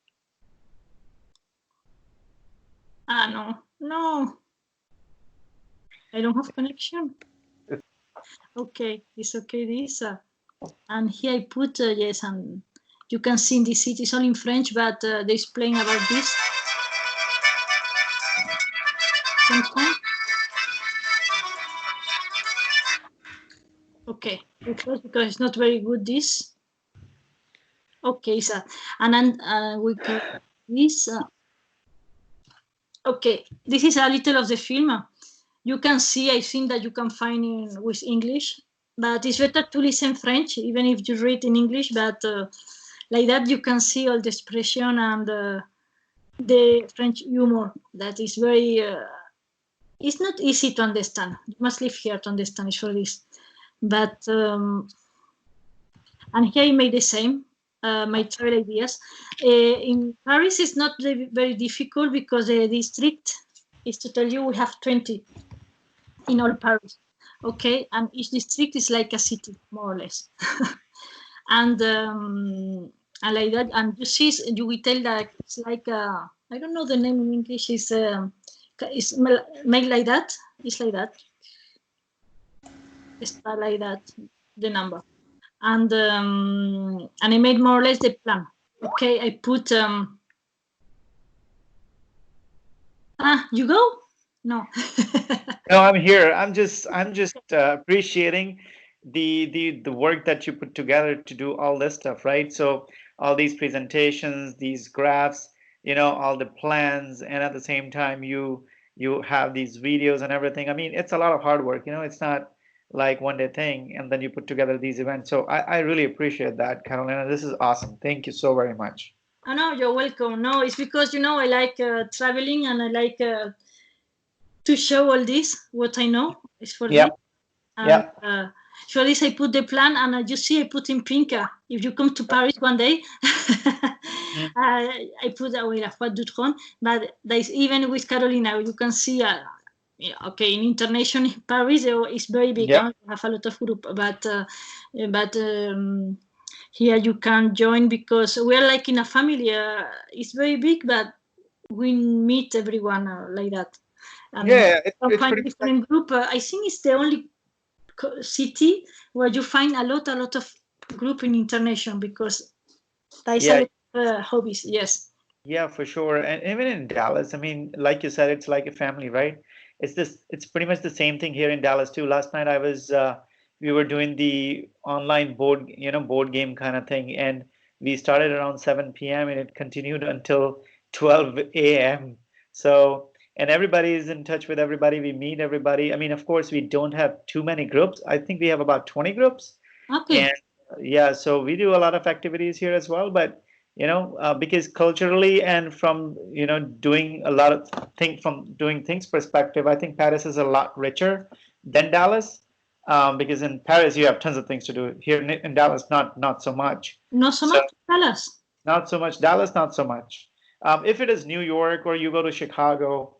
[SPEAKER 2] No. I don't have connection. Okay, it's okay. This and here I put yes, and you can see in this seat. It's all in French, but they're explaining about this. Sometimes. Okay, because it's not very good. This. Okay, so and then we can this. Okay, this is a little of the film. You can see, I think that you can find in with English, but it's better to listen French, even if you read in English. But like that, you can see all the expression and the French humor. That is very. It's not easy to understand. You must live here to understand. It's for this. But and here I made the same. My travel ideas in Paris is not very difficult because the district is to tell you we have 20 in all Paris, okay, and each district is like a city more or less, and like that, and you see, you will tell that it's like I don't know the name in English. It's made like that. It's like that. It's like that. The number. And I made more or less the plan. Okay, I put you go? No.
[SPEAKER 1] No, I'm here. I'm just appreciating the work that you put together to do all this stuff, right? So all these presentations, these graphs, all the plans, and at the same time you have these videos and everything. I mean, it's a lot of hard work, it's not like one day thing, and then you put together these events. So I really appreciate that, Carolina. This is awesome. Thank you so very much.
[SPEAKER 2] Oh, no, you're welcome. No, it's because, I like traveling, and I like to show all this, what I know is for
[SPEAKER 1] yeah.
[SPEAKER 2] And, for this, I put the plan, and you see, I put in pink. If you come to Paris one day, I put La Foire du Trône, but there's even with Carolina, you can see okay, in international Paris it's very big.
[SPEAKER 1] Yeah.
[SPEAKER 2] We have a lot of group, but here you can join because we are like in a family. It's very big, but we meet everyone like that. And
[SPEAKER 1] it's
[SPEAKER 2] find different group. I think it's the only city where you find a lot of group in international because there is a lot of hobbies. Yes.
[SPEAKER 1] Yeah, for sure. And even in Dallas, I mean, like you said, it's like a family, right? It's pretty much the same thing here in Dallas too. Last night we were doing the online board game kind of thing, and we started around 7 p.m. and it continued until 12 a.m. So, and everybody is in touch with everybody. We meet everybody. I mean, of course, we don't have too many groups. I think we have about 20 groups.
[SPEAKER 2] Okay.
[SPEAKER 1] And so we do a lot of activities here as well, but because culturally and from doing a lot of doing things perspective, I think Paris is a lot richer than Dallas, because in Paris you have tons of things to do. Here in Dallas, not so much.
[SPEAKER 2] Not so much Dallas.
[SPEAKER 1] Not so much Dallas, not so much. If it is New York, or you go to Chicago,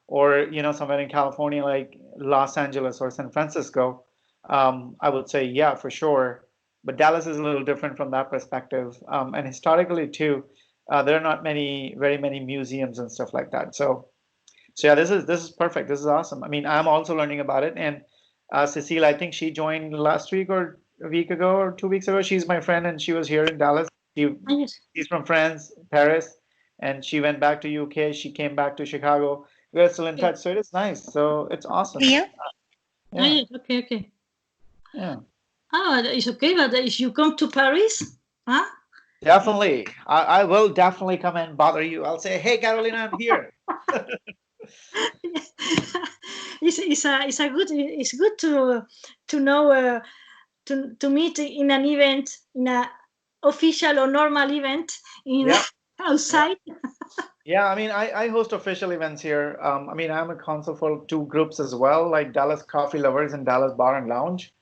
[SPEAKER 1] or somewhere in California like Los Angeles or San Francisco, I would say yeah, for sure. But Dallas is a little different from that perspective, and historically too, there are not very many museums and stuff like that. So yeah, this is perfect. This is awesome. I mean, I'm also learning about it. And Cecile, I think she joined last week or a week ago or 2 weeks ago. She's my friend, and she was here in Dallas. She's from France, Paris, and she went back to UK. She came back to Chicago. We're still in touch, so it is nice. So it's awesome.
[SPEAKER 2] Yeah. Okay.
[SPEAKER 1] Yeah.
[SPEAKER 2] Oh, it's okay, but if you come to Paris, huh?
[SPEAKER 1] Definitely. I will definitely come and bother you. I'll say, hey, Carolina, I'm here.
[SPEAKER 2] It's good to know to meet in an event, in a official or normal event outside.
[SPEAKER 1] Yeah, I mean, I host official events here. I mean, I'm a counsel for two groups as well, like Dallas Coffee Lovers and Dallas Bar and Lounge.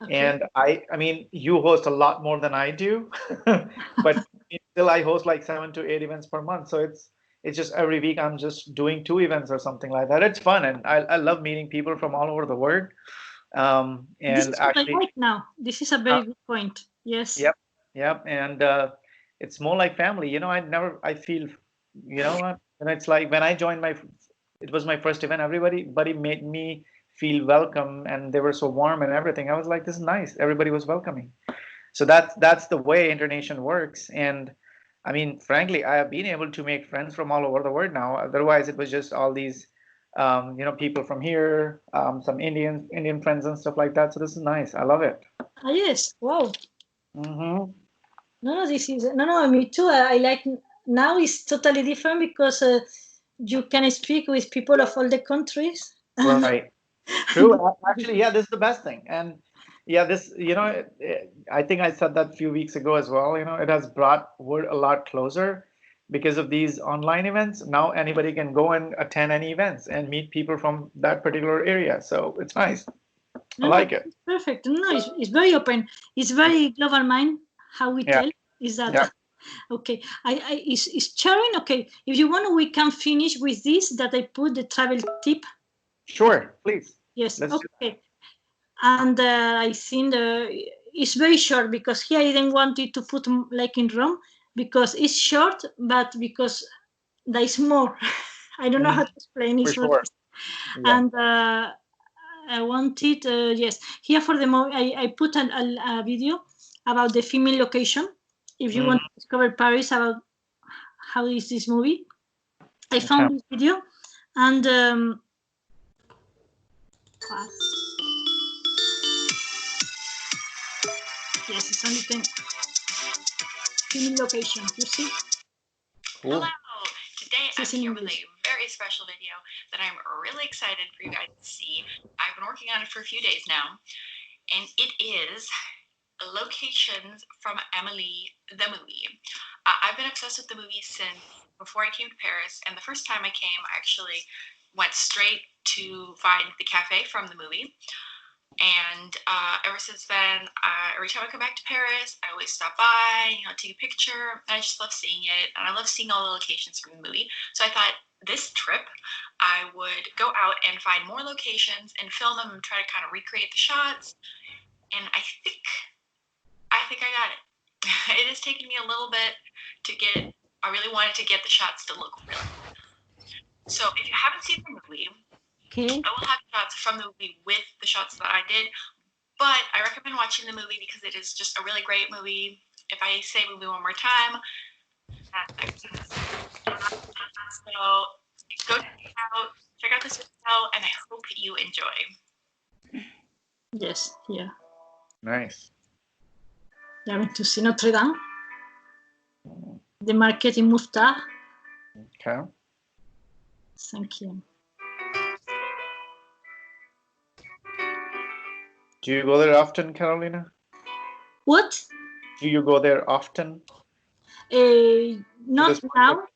[SPEAKER 2] Okay.
[SPEAKER 1] And I mean, you host a lot more than I do, but still I host like 7 to 8 events per month. So it's just every week I'm just doing 2 events or something like that. It's fun, and I love meeting people from all over the world.
[SPEAKER 2] This
[SPEAKER 1] And
[SPEAKER 2] is what I
[SPEAKER 1] actually,
[SPEAKER 2] like now. This is a
[SPEAKER 1] uh,
[SPEAKER 2] very good point. Yes.
[SPEAKER 1] yep, yep, and it's more like family. I feel, and it's like when I joined it was my first event. Everybody made me feel welcome, and they were so warm and everything. I was like, this is nice. Everybody was welcoming. So that's the way Internation works. And I mean, frankly, I have been able to make friends from all over the world now. Otherwise, it was just all these, people from here, some Indian friends and stuff like that. So this is nice. I love it.
[SPEAKER 2] Ah, yes. Wow.
[SPEAKER 1] Hmm.
[SPEAKER 2] No, this is no. Me too. I like now. It's totally different because you can speak with people of all the countries.
[SPEAKER 1] Right. True. Actually, yeah, this is the best thing. And yeah, I think I said that a few weeks ago as well. It has brought word a lot closer because of these online events. Now anybody can go and attend any events and meet people from that particular area. So it's nice. I
[SPEAKER 2] No,
[SPEAKER 1] like it.
[SPEAKER 2] it's perfect. No, it's very open. It's very global mind. How we
[SPEAKER 1] Yeah.
[SPEAKER 2] tell is that
[SPEAKER 1] Yeah.
[SPEAKER 2] okay? Is sharing okay? If you want, we can finish with this. That I put the travel tip.
[SPEAKER 1] Sure. Please.
[SPEAKER 2] Yes.
[SPEAKER 1] Let's do
[SPEAKER 2] Okay. And I think it's very short because here I didn't want it to put like in Rome because it's short, but because there is more. I don't know how to explain it.
[SPEAKER 1] For sure. Yeah.
[SPEAKER 2] And I wanted, yes, here for the moment, I put a video about the filming location. If you want to discover Paris, about how is this movie, I found this video, and yes, it's only 10 filming location. You see?
[SPEAKER 1] Cool.
[SPEAKER 8] Hello. Today I'm here with a very special video that I'm really excited for you guys to see. I've been working on it for a few days now, and it is locations from Amélie the movie. I've been obsessed with the movie since before I came to Paris, and the first time I came, I actually went straight to find the cafe from the movie. And ever since then, every time I come back to Paris, I always stop by, take a picture. And I just love seeing it, and I love seeing all the locations from the movie. So I thought this trip, I would go out and find more locations and film them and try to kind of recreate the shots. And I think I got it. It has taken me a little bit to get. I really wanted to get the shots to look real. So if you haven't seen the movie,
[SPEAKER 5] Okay.
[SPEAKER 8] I will have shots from the movie with the shots that I did. But I recommend watching the movie because it is just a really great movie. If I say movie one more time, so go check out this video, and I hope you enjoy.
[SPEAKER 2] Yes, yeah.
[SPEAKER 1] Nice.
[SPEAKER 2] You went to see Notre Dame, the market in Mouffetard.
[SPEAKER 1] Okay.
[SPEAKER 2] Thank you.
[SPEAKER 1] Do you go there often, Carolina?
[SPEAKER 2] What?
[SPEAKER 1] Do you go there often?
[SPEAKER 2] Not now.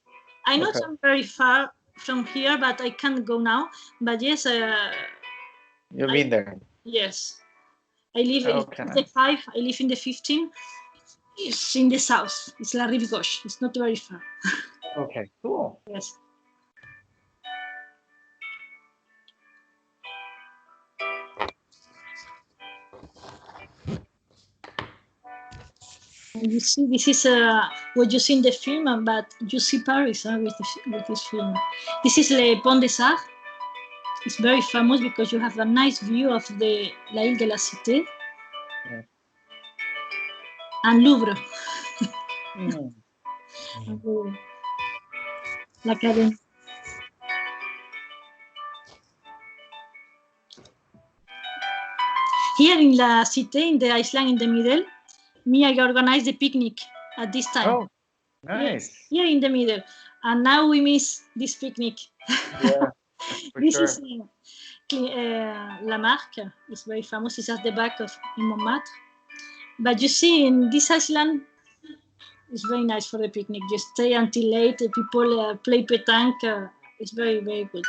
[SPEAKER 2] I know
[SPEAKER 1] Okay.
[SPEAKER 2] I'm very far from here, but I can't go now. But yes,
[SPEAKER 1] You've been there.
[SPEAKER 2] yes. I live
[SPEAKER 1] Okay,
[SPEAKER 2] in the
[SPEAKER 1] nice.
[SPEAKER 2] 5. I live in the 15. It's in the south. It's La Rive Gauche. It's not very far.
[SPEAKER 1] Okay, cool.
[SPEAKER 2] Yes. And you see, this is what you see in the film, but you see Paris with this film. This is Le Pont des Arts. It's very famous because you have a nice view of the La Ile de la Cité and Louvre. L'Académie. Here in La Cité, in the island in the middle, I organized the picnic at this time.
[SPEAKER 1] Oh, nice.
[SPEAKER 2] Yes, here in the middle. And now we miss this picnic.
[SPEAKER 1] Yeah, for
[SPEAKER 2] This
[SPEAKER 1] sure.
[SPEAKER 2] is La Marque. It's very famous. It's at the back of in Montmartre. But you see, in this island, It's very nice for the picnic. You stay until late. People play pétanque. It's very, very good.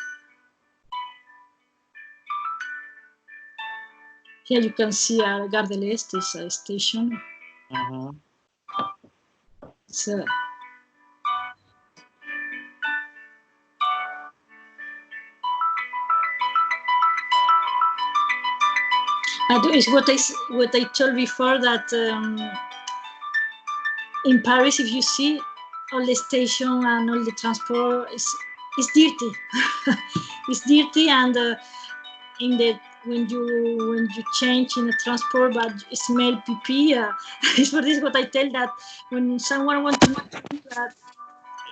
[SPEAKER 2] Here you can see Gare de l'Est is a station.
[SPEAKER 1] Mm-hmm.
[SPEAKER 2] It's, but it's what I told before, that in Paris, if you see all the station and all the transport, it's dirty. It's dirty, and in the when you change in the transport, but it smell pee. It's for this what I tell, that when someone wants to make that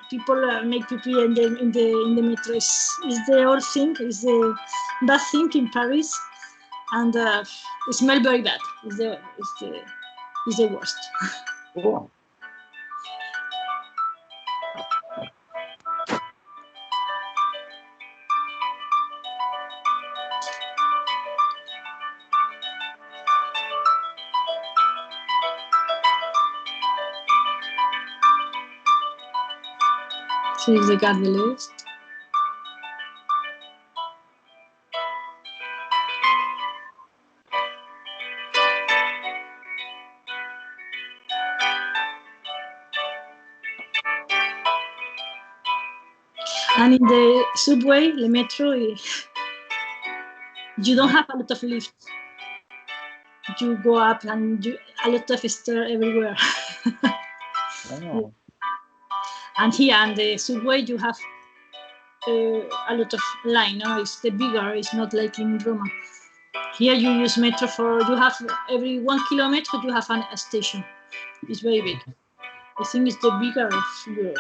[SPEAKER 2] people make pee in the metro, is the old thing, is the bad thing in Paris, and it smells very bad. It's the worst.
[SPEAKER 1] Cool.
[SPEAKER 2] So it's the Gare de l'Est. And in the subway, the metro, you don't have a lot of lifts. You go up and a lot of stairs everywhere.
[SPEAKER 1] Oh.
[SPEAKER 2] And here on the subway, you have a lot of line. No, it's the bigger. It's not like in Roma. Here you use metro you have every 1 kilometer you have a station. It's very big. I think it's the bigger of Europe.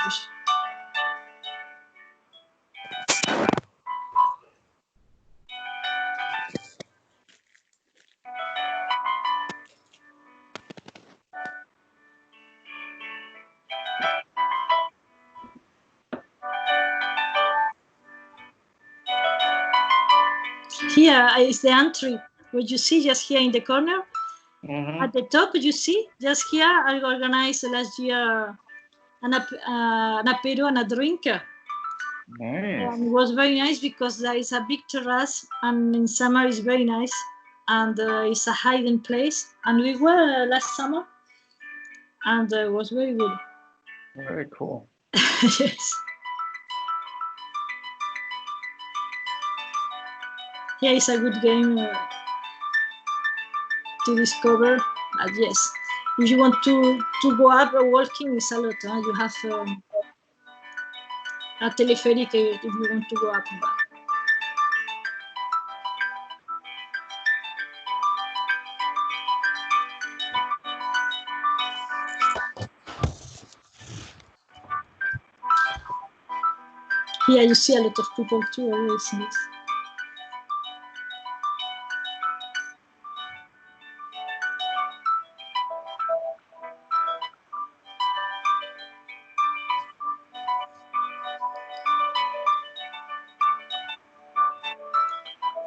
[SPEAKER 2] Here is the entry, what you see just here in the corner.
[SPEAKER 1] Mm-hmm.
[SPEAKER 2] At the top, you see, just here, I organized last year an apero and a drink.
[SPEAKER 1] Nice.
[SPEAKER 2] And it was very nice because there is a big terrace, and in summer it's very nice, and it's a hidden place. And we were last summer, and it was very good.
[SPEAKER 1] Very cool.
[SPEAKER 2] Yes. Yeah, it's a good game to discover. But yes, if you want to go up walking, it's a lot. You have a teleferic if you want to go up and back. Here you see a lot of people too, always nice.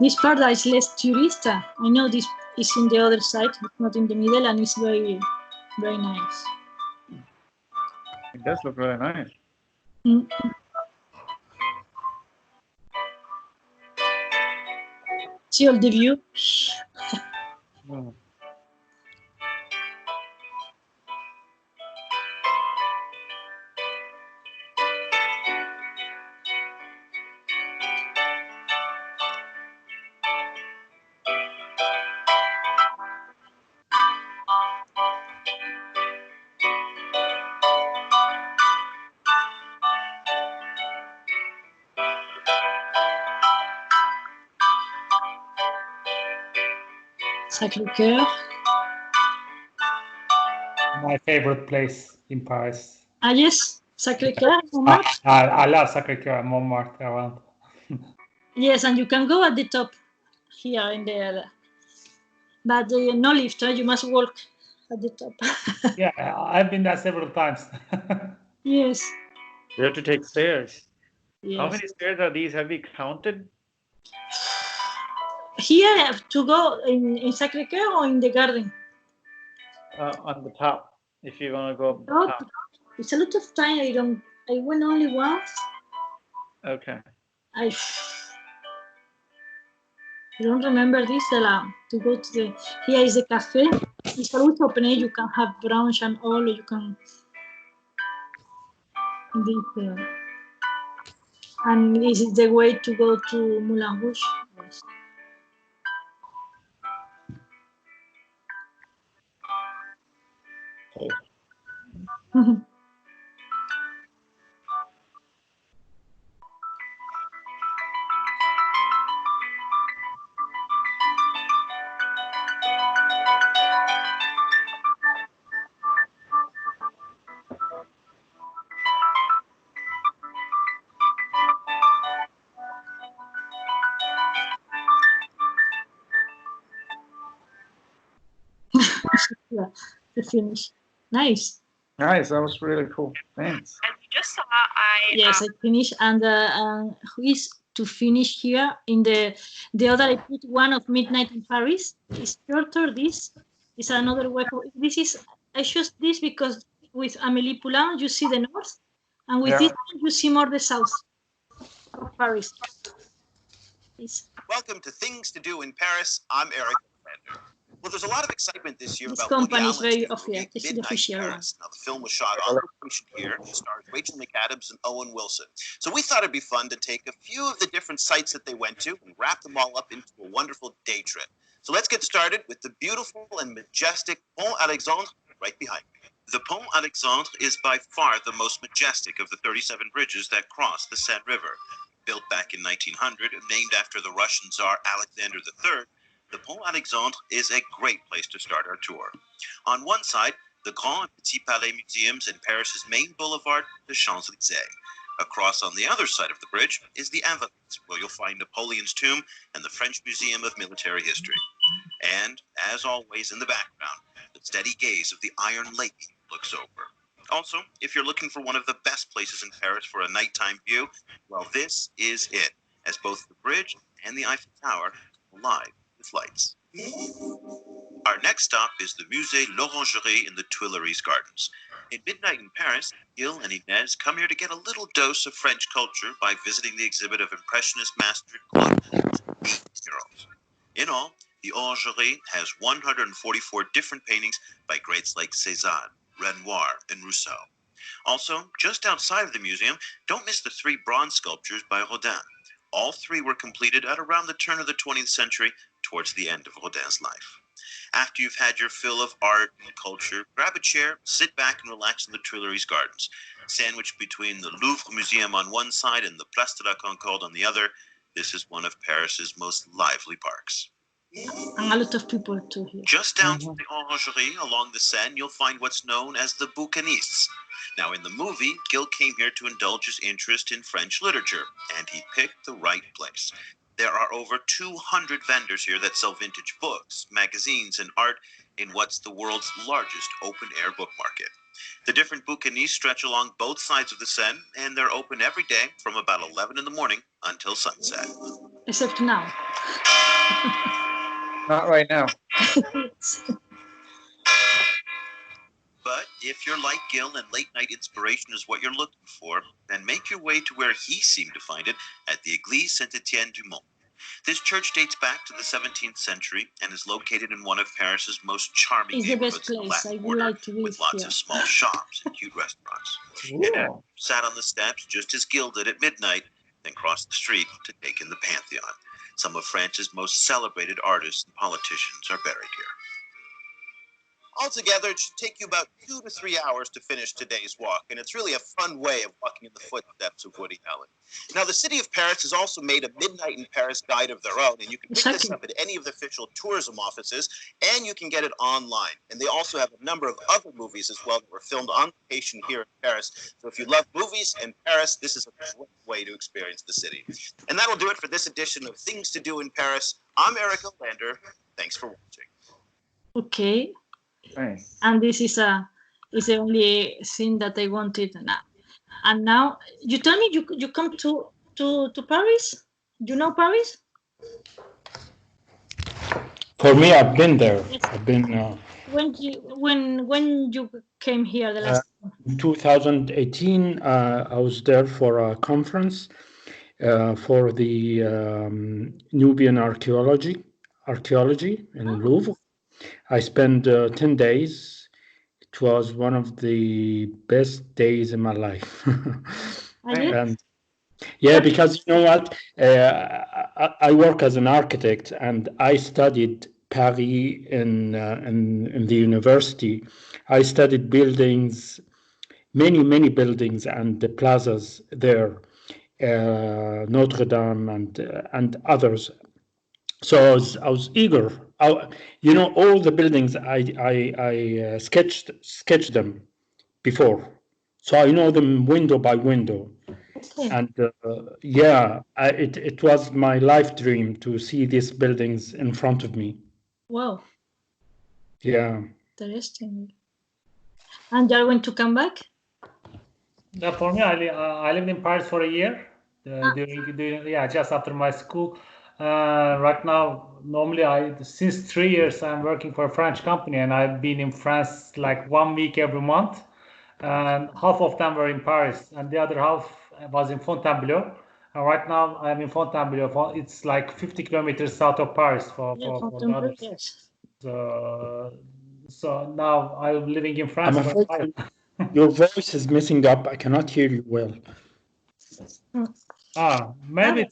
[SPEAKER 2] This part is less tourist. I know this is in the other side, it's not in the middle, and it's very, very nice.
[SPEAKER 1] It does look really nice.
[SPEAKER 2] Mm. See all the view.
[SPEAKER 1] Mm.
[SPEAKER 2] Sacré-Cœur.
[SPEAKER 3] My favorite place in Paris.
[SPEAKER 2] Ah yes, Sacré-Cœur, Montmartre.
[SPEAKER 3] I love Sacré-Cœur, Montmartre around.
[SPEAKER 2] Yes, and you can go at the top here in the, but no lift. You must walk at the top.
[SPEAKER 3] Yeah, I've been there several times.
[SPEAKER 2] Yes.
[SPEAKER 1] You have to take stairs.
[SPEAKER 2] Yes.
[SPEAKER 1] How many stairs are these? Have you counted?
[SPEAKER 2] Here to go in Sacré-Cœur or in the garden?
[SPEAKER 1] On the top, if you want to go up the top.
[SPEAKER 2] It's a lot of time. I went only once.
[SPEAKER 1] Okay.
[SPEAKER 2] I don't remember this. To go to the here is the cafe. It's always open. You can have brunch and all. You can this, and this is the way to go to Moulin Rouge. Yes. Yeah, to finish. Nice.
[SPEAKER 1] Nice. That was really cool. Thanks.
[SPEAKER 8] As you just saw, I
[SPEAKER 2] Yes, I finished, and who is to finish here in the other? I put one of Midnight in Paris. It's shorter. This is another way. This is I chose this because with Amélie Poulain you see the north, and with this one you see more the south of Paris.
[SPEAKER 9] Welcome to Things to Do in Paris. I'm Eric Lander. Well, there's a lot of excitement this year
[SPEAKER 2] This
[SPEAKER 9] about
[SPEAKER 2] company
[SPEAKER 9] Woody
[SPEAKER 2] is
[SPEAKER 9] Allen's
[SPEAKER 2] very
[SPEAKER 9] new movie,
[SPEAKER 2] This is the
[SPEAKER 9] Midnight in
[SPEAKER 2] official one.
[SPEAKER 9] Paris. Now, the film was shot on location here. It stars Rachel McAdams and Owen Wilson. So we thought it'd be fun to take a few of the different sites that they went to and wrap them all up into a wonderful day trip. So let's get started with the beautiful and majestic Pont Alexandre right behind me. The Pont Alexandre is by far the most majestic of the 37 bridges that cross the Seine River. Built back in 1900 and named after the Russian Tsar Alexander III, the Pont Alexandre is a great place to start our tour. On one side, the Grand and Petit Palais museums in Paris's main boulevard, the Champs-Élysées. Across on the other side of the bridge is the Invalides, where you'll find Napoleon's tomb and the French Museum of Military History. And, as always in the background, the steady gaze of the Iron Lake looks over. Also, if you're looking for one of the best places in Paris for a nighttime view, well, this is it, as both the bridge and the Eiffel Tower are alive with lights. Our next stop is the Musée L'Orangerie in the Tuileries Gardens. At midnight in Paris, Gil and Inez come here to get a little dose of French culture by visiting the exhibit of Impressionist master Claude Mone's 8 murals. In all, the Orangerie has 144 different paintings by greats like Cézanne, Renoir, and Rousseau. Also, just outside of the museum, don't miss the 3 bronze sculptures by Rodin. All 3 were completed at around the turn of the 20th century, towards the end of Rodin's life. After you've had your fill of art and culture, grab a chair, sit back and relax in the Tuileries Gardens. Sandwiched between the Louvre Museum on one side and the Place de la Concorde on the other, this is one of Paris's most lively parks.
[SPEAKER 2] And a lot of people too here.
[SPEAKER 9] Just down from the Orangerie along the Seine, you'll find what's known as the Bouquinistes. Now, in the movie, Gil came here to indulge his interest in French literature, and he picked the right place. There are over 200 vendors here that sell vintage books, magazines, and art in what's the world's largest open-air book market. The different bouquinistes stretch along both sides of the Seine, and they're open every day from about 11 in the morning until sunset.
[SPEAKER 2] Except now.
[SPEAKER 1] Not right now.
[SPEAKER 9] But if you're like Gil and late-night inspiration is what you're looking for, then make your way to where he seemed to find it, at the Église Saint-Étienne-du-Mont. This church dates back to the 17th century and is located in one of Paris's most charming neighborhoods in the Latin Quarter, with lots of small shops and cute restaurants. And sat on the steps just as Gil did at midnight, then crossed the street to take in the Pantheon. Some of France's most celebrated artists and politicians are buried here. Altogether, it should take you about 2 to 3 hours to finish today's walk, and it's really a fun way of walking in the footsteps of Woody Allen. Now, the city of Paris has also made a Midnight in Paris guide of their own, and you can pick this up at any of the official tourism offices, and you can get it online. And they also have a number of other movies as well that were filmed on location here in Paris. So if you love movies and Paris, this is a great way to experience the city. And that'll do it for this edition of Things to Do in Paris. I'm Eric Lander. Thanks for watching.
[SPEAKER 2] Okay.
[SPEAKER 1] Nice.
[SPEAKER 2] And this is the only thing that I wanted now. And now you tell me you come to Paris. You know Paris?
[SPEAKER 3] For me, I've been there. Yes. I've been
[SPEAKER 2] when you came here the last time?
[SPEAKER 3] In 2018, I was there for a conference for the Nubian archaeology in Louvre. I spent 10 days. It was one of the best days in my life. And yeah, because you know what, I work as an architect, and I studied Paris in the university. I studied buildings, many buildings, and the plazas there, Notre Dame and others. So I was eager. You know, all the buildings I sketched them before, so I know them window by window.
[SPEAKER 2] Okay.
[SPEAKER 3] And yeah, it was my life dream to see these buildings in front of me.
[SPEAKER 2] Wow.
[SPEAKER 3] Yeah.
[SPEAKER 2] Interesting. And you're going to come back?
[SPEAKER 10] Yeah, for me, I lived in Paris for a year during just after my school. Right now, normally since 3 years I'm working for a French company, and I've been in France like 1 week every month, and half of them were in Paris, and the other half was in Fontainebleau. And right now I'm in Fontainebleau. It's like 50 kilometers south of Paris for the others.
[SPEAKER 2] Yes.
[SPEAKER 10] So now I'm living in France.
[SPEAKER 3] I'm afraid your voice is messing up. I cannot hear you well.
[SPEAKER 10] Maybe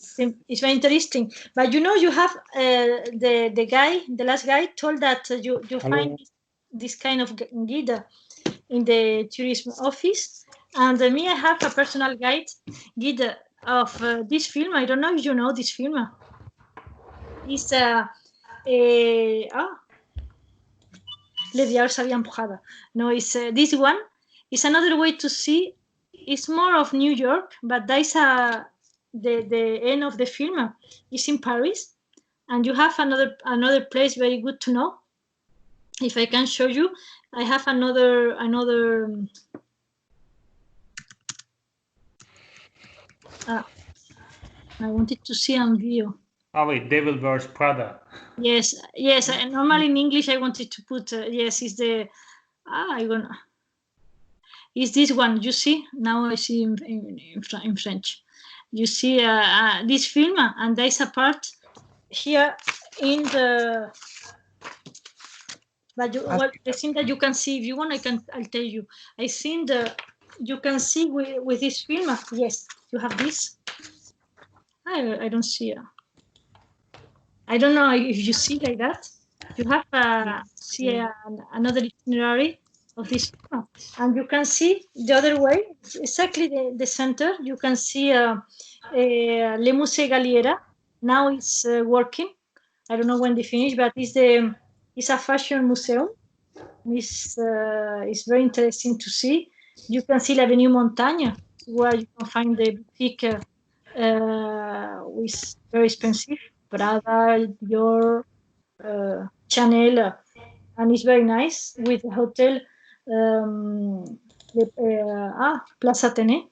[SPEAKER 2] it's very interesting. But you know, you have the last guy told that you find this kind of guide in the tourism office, and me, I have a personal guide of this film. I don't know if you know this film. It's Le Diablo se había empujado. No, it's this one. It's another way to see. It's more of New York, but that's the end of the film is in Paris, and you have another place very good to know. If I can show you, I have another. I wanted to see on video.
[SPEAKER 10] Oh wait, Devil Wears Prada.
[SPEAKER 2] Yes. Normally in English I wanted to put yes. Is the is this one? You see now I see in French. You see this film, and there's a part here in the. But the thing that you can see, if you want, I'll tell you. I think you can see with this film. Yes, you have this. I don't see it. I don't know if you see like that. You have another itinerary of this film, and you can see the other way, exactly the center. You can see Le Musée Galliera. Now it's working. I don't know when they finish, but it's a fashion museum. It's very interesting to see. You can see l'Avenue Montagne, where you can find the boutique with very expensive Prada, Dior, Chanel, and it's very nice with the hotel Place Athénée.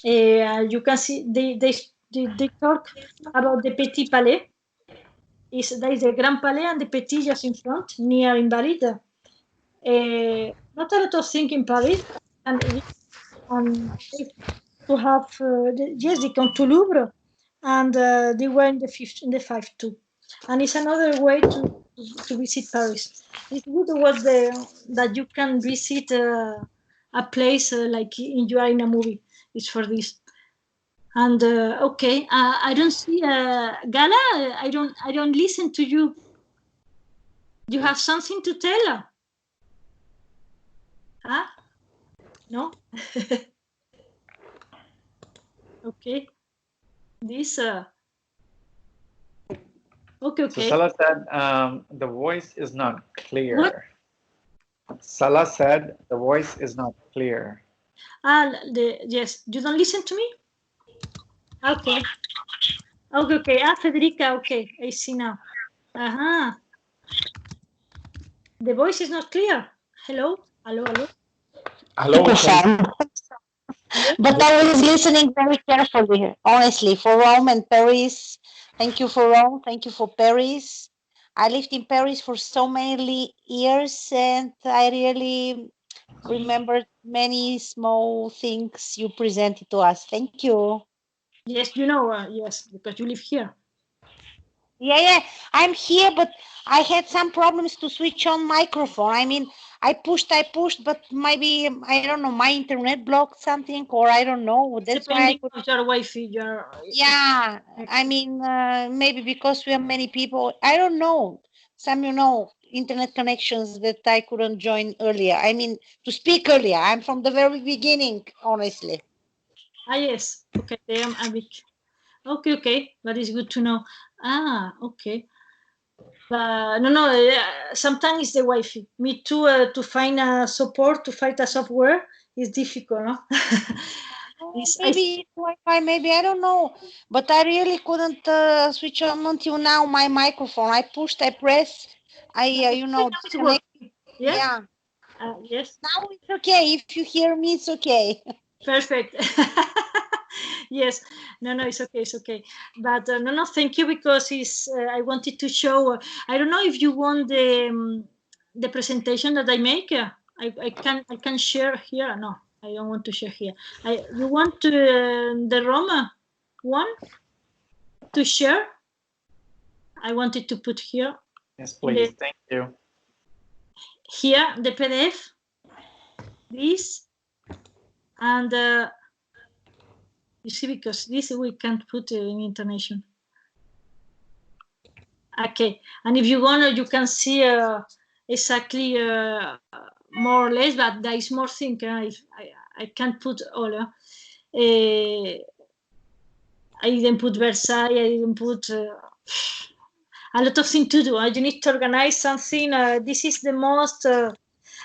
[SPEAKER 2] You can see they talk about the Petit Palais. There is the Grand Palais and the Petit just in front, near Invalides. Not a lot of things in Paris, and to have they come to Louvre, and they were in the 5 too, and it's another way to visit Paris. It's good that you can visit a place like you are in a movie. It's for this. And okay, I don't see Gala. I don't listen to you. You have something to tell? Huh? No. Okay. This. Okay.
[SPEAKER 1] So Salah said the voice is not clear.
[SPEAKER 2] What?
[SPEAKER 1] Salah said the voice is not clear.
[SPEAKER 2] Yes. You don't listen to me? Okay. Federica, okay. I see now. The voice is not clear. Hello.
[SPEAKER 11] But I was listening very carefully, honestly, for Rome and Paris. Thank you for Rome. Thank you for Paris. I lived in Paris for so many years, and I really remembered many small things you presented to us. Thank you.
[SPEAKER 2] Yes, you know, yes, because you live here.
[SPEAKER 11] Yeah, I'm here, but I had some problems to switch on microphone. I mean, I pushed, but maybe, I don't know, my internet blocked something, or I don't know. That's why I
[SPEAKER 2] Depending
[SPEAKER 11] could.
[SPEAKER 2] on your Wi-Fi,
[SPEAKER 11] Yeah, I mean, maybe because we are many people. I don't know. Some, internet connections that I couldn't join earlier. I mean, to speak earlier. I'm from the very beginning, honestly.
[SPEAKER 2] Ah, yes. Okay, I'm big. Okay. That is good to know. Ah, okay. No. Sometimes it's the Wi-Fi. Me too. To find a support to find a software is difficult. No?
[SPEAKER 11] Maybe it's Wi-Fi. Maybe I don't know. But I really couldn't switch on until now my microphone. I pushed, I pressed, I disconnect.
[SPEAKER 2] Yeah. Yes.
[SPEAKER 11] Now it's okay. If you hear me, it's okay.
[SPEAKER 2] Perfect. Yes. No, it's okay. But no, thank you, because I wanted to show. I don't know if you want the presentation that I make. I can share here. No, I don't want to share here. You want the Roma one to share? I wanted to put here.
[SPEAKER 1] Yes, please. Thank you.
[SPEAKER 2] Here, the PDF. This and. You see, because this we can't put in international. Okay, and if you want, you can see exactly more or less, but there is more thing. If I can't put all. I didn't put Versailles. I didn't put a lot of things to do. You need to organize something. This is the most.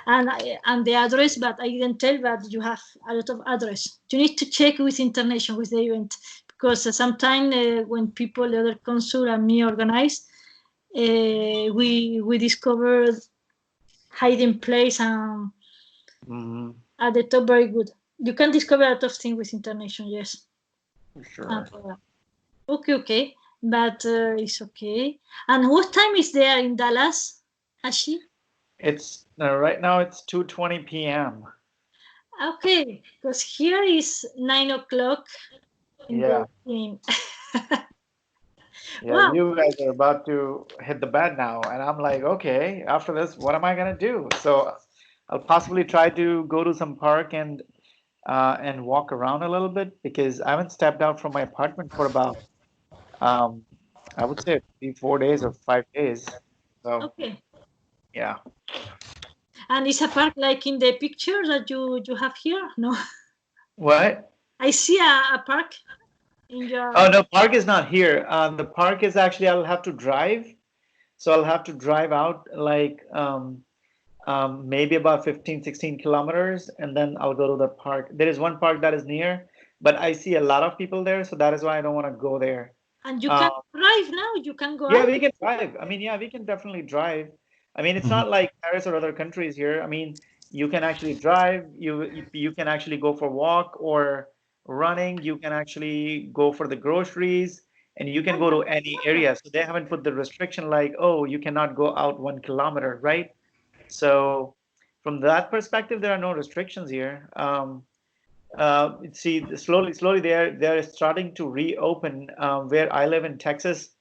[SPEAKER 2] And the address, but I didn't tell that you have a lot of address. You need to check with international, with the event, because sometimes when people, the other consul and me organize, we discover hiding place and at the top very good. You can discover a lot of things with international, yes.
[SPEAKER 1] For sure.
[SPEAKER 2] Okay, but it's okay. And what time is there in Dallas, Ashi?
[SPEAKER 1] It's right now. It's 2:20 p.m.
[SPEAKER 2] Okay, because here is 9 o'clock in the evening.
[SPEAKER 1] Yeah, wow. You guys are about to hit the bed now, and I'm like, okay, after this, what am I gonna do? So I'll possibly try to go to some park and walk around a little bit, because I haven't stepped out from my apartment for about I would say 3-4 days or 5 days. So
[SPEAKER 2] okay.
[SPEAKER 1] Yeah.
[SPEAKER 2] And is a park like in the picture that you have here? No.
[SPEAKER 1] What?
[SPEAKER 2] I see a park in your.
[SPEAKER 1] Oh no, park is not here. The park is actually, I'll have to drive. So I'll have to drive out like maybe about 15-16 kilometers, and then I'll go to the park. There is one park that is near, but I see a lot of people there, so that is why I don't want to go there.
[SPEAKER 2] And you can drive now? You can go
[SPEAKER 1] Yeah,
[SPEAKER 2] out?
[SPEAKER 1] we can drive. I mean, yeah, we can definitely drive. I mean, it's not like Paris or other countries here. I mean, you can actually drive. You can actually go for walk or running. You can actually go for the groceries, and you can go to any area. So they haven't put the restriction like, oh, you cannot go out 1 kilometer, right? So from that perspective, there are no restrictions here. See, slowly they're starting to reopen where I live in Texas.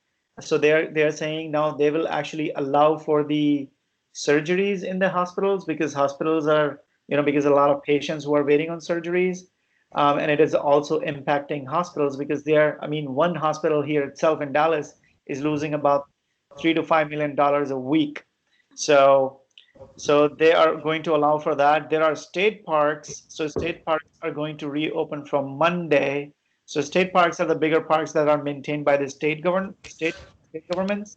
[SPEAKER 1] So they're saying now they will actually allow for the surgeries in the hospitals, because hospitals are, because a lot of patients who are waiting on surgeries, and it is also impacting hospitals, because I mean, one hospital here itself in Dallas is losing about $3 to $5 million a week. So they are going to allow for that. There are state parks. So state parks are going to reopen from Monday. So state parks are the bigger parks that are maintained by the state governments.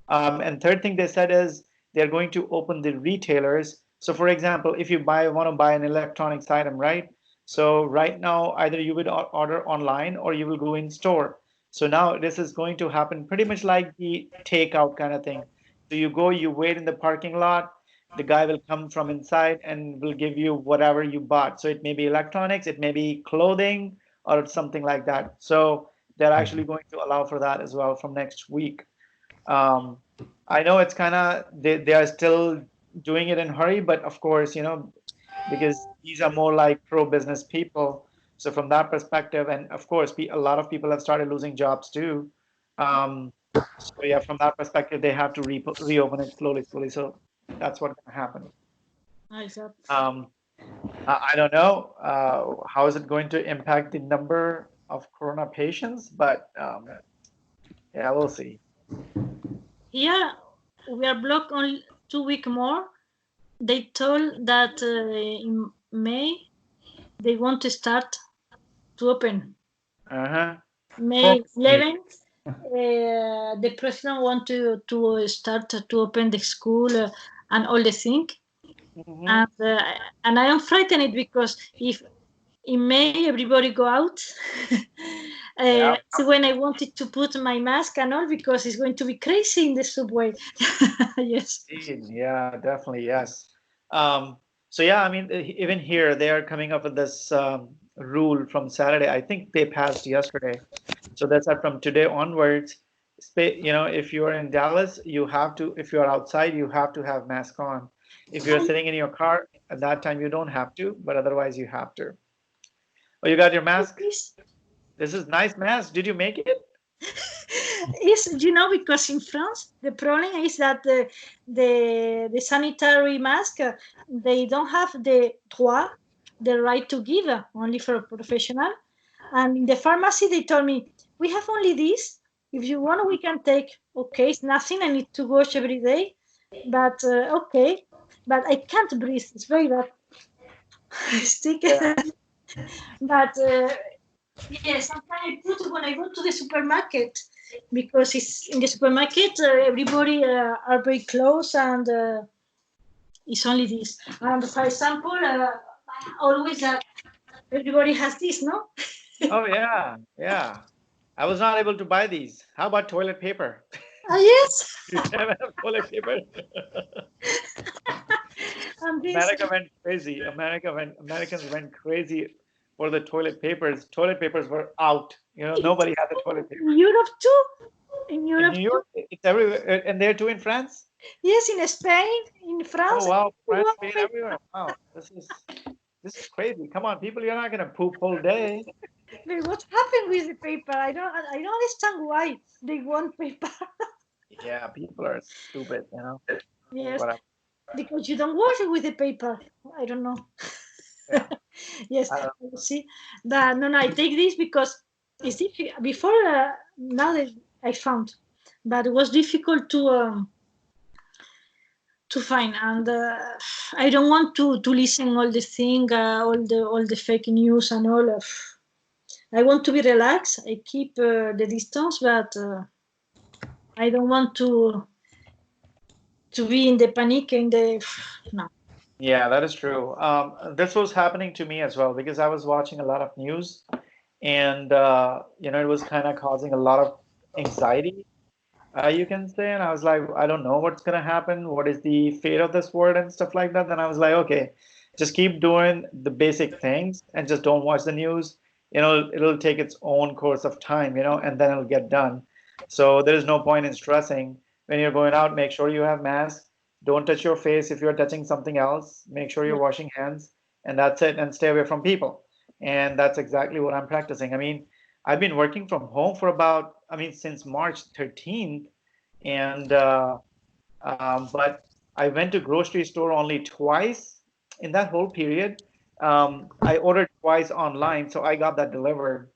[SPEAKER 1] And third thing they said is they're going to open the retailers. So for example, if you want to buy an electronics item, right? So right now, either you would order online or you will go in store. So now this is going to happen pretty much like the takeout kind of thing. So you go, you wait in the parking lot, the guy will come from inside and will give you whatever you bought. So it may be electronics, it may be clothing, or something like that. So they're actually going to allow for that as well from next week. I know it's kind of they are still doing it in hurry, but of course, because these are more like pro-business people. So from that perspective, and of course, a lot of people have started losing jobs too. So yeah, from that perspective, they have to reopen it slowly, slowly. So that's what's going to happen.
[SPEAKER 2] Exactly.
[SPEAKER 1] I don't know how is it going to impact the number of corona patients, but yeah, we'll see.
[SPEAKER 2] Here we are blocked only 2 weeks more. They told that in May they want to start to open. May 11th, the president want to start to open the school and all the thing. And I am frightened because if in May everybody go out, so when I wanted to put my mask and all because it's going to be crazy in the subway. Yes.
[SPEAKER 1] Yeah, definitely, yes. So yeah, I mean, even here they are coming up with this rule from Saturday. I think they passed yesterday. So that's that from today onwards. If you are in Dallas, you have to. If you are outside, you have to have mask on. If you're sitting in your car at that time, you don't have to, but otherwise you have to. Oh, you got your mask? This is nice mask. Did you make it?
[SPEAKER 2] Yes, because in France the problem is that the sanitary mask they don't have the droit, the right to give only for a professional. And in the pharmacy they told me we have only this. If you want, we can take. Okay, it's nothing. I need to wash every day, but okay, but I can't breathe. It's very bad. Stick.
[SPEAKER 1] Yeah.
[SPEAKER 2] But yes, sometimes I put when I go to the supermarket because it's in the supermarket. Everybody are very close, and it's only this. And for example, always everybody has this, no?
[SPEAKER 1] Oh yeah, yeah. I was not able to buy these. How about toilet paper?
[SPEAKER 2] Yes.
[SPEAKER 1] You never have toilet paper. Americans went crazy for the toilet papers. Toilet papers were out. Nobody had the toilet paper.
[SPEAKER 2] In Europe too. In
[SPEAKER 1] In
[SPEAKER 2] Europe
[SPEAKER 1] New
[SPEAKER 2] too.
[SPEAKER 1] York, it's everywhere, and there too in France.
[SPEAKER 2] Yes, in Spain, in France.
[SPEAKER 1] Oh wow, France, Spain, everywhere. Wow, this is crazy. Come on, people, you're not gonna poop whole day.
[SPEAKER 2] But what happened with the paper? I don't understand why they want paper.
[SPEAKER 1] Yeah, people are stupid,
[SPEAKER 2] Yes,
[SPEAKER 1] Whatever.
[SPEAKER 2] because you don't wash it with the paper. I don't know.
[SPEAKER 1] Yeah.
[SPEAKER 2] Yes, see, but no, I take this because it's difficult. Before now that I found, but it was difficult to find, and I don't want to listen all the thing, all the fake news and all of. I want to be relaxed. I keep the distance, but I don't want to be in the panic and the no.
[SPEAKER 1] Yeah, that is true. This was happening to me as well because I was watching a lot of news, and it was kind of causing a lot of anxiety, you can say. And I was like, I don't know what's gonna happen. What is the fate of this world and stuff like that. Then I was like, okay, just keep doing the basic things and just don't watch the news. It'll take its own course of time, and then it'll get done. So there is no point in stressing. When you're going out, make sure you have masks. Don't touch your face if you're touching something else. Make sure you're washing hands, and that's it. And stay away from people. And that's exactly what I'm practicing. I mean, I've been working from home for since March 13th, and but I went to grocery store only twice in that whole period. I ordered twice online, so I got that delivered.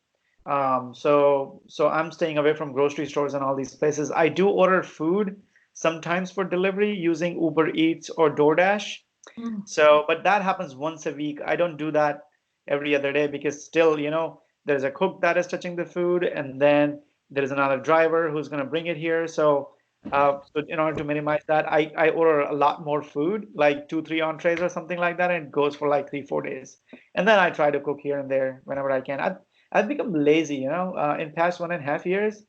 [SPEAKER 1] So I'm staying away from grocery stores and all these places. I do order food sometimes for delivery using Uber Eats or DoorDash. So, but that happens once a week. I don't do that every other day because still, there's a cook that is touching the food, and then there's another driver who's going to bring it here. So in order to minimize that, I order a lot more food, like 2, 3 entrees or something like that, and it goes for like 3, 4 days. And then I try to cook here and there whenever I can. I've become lazy, in past 1.5 years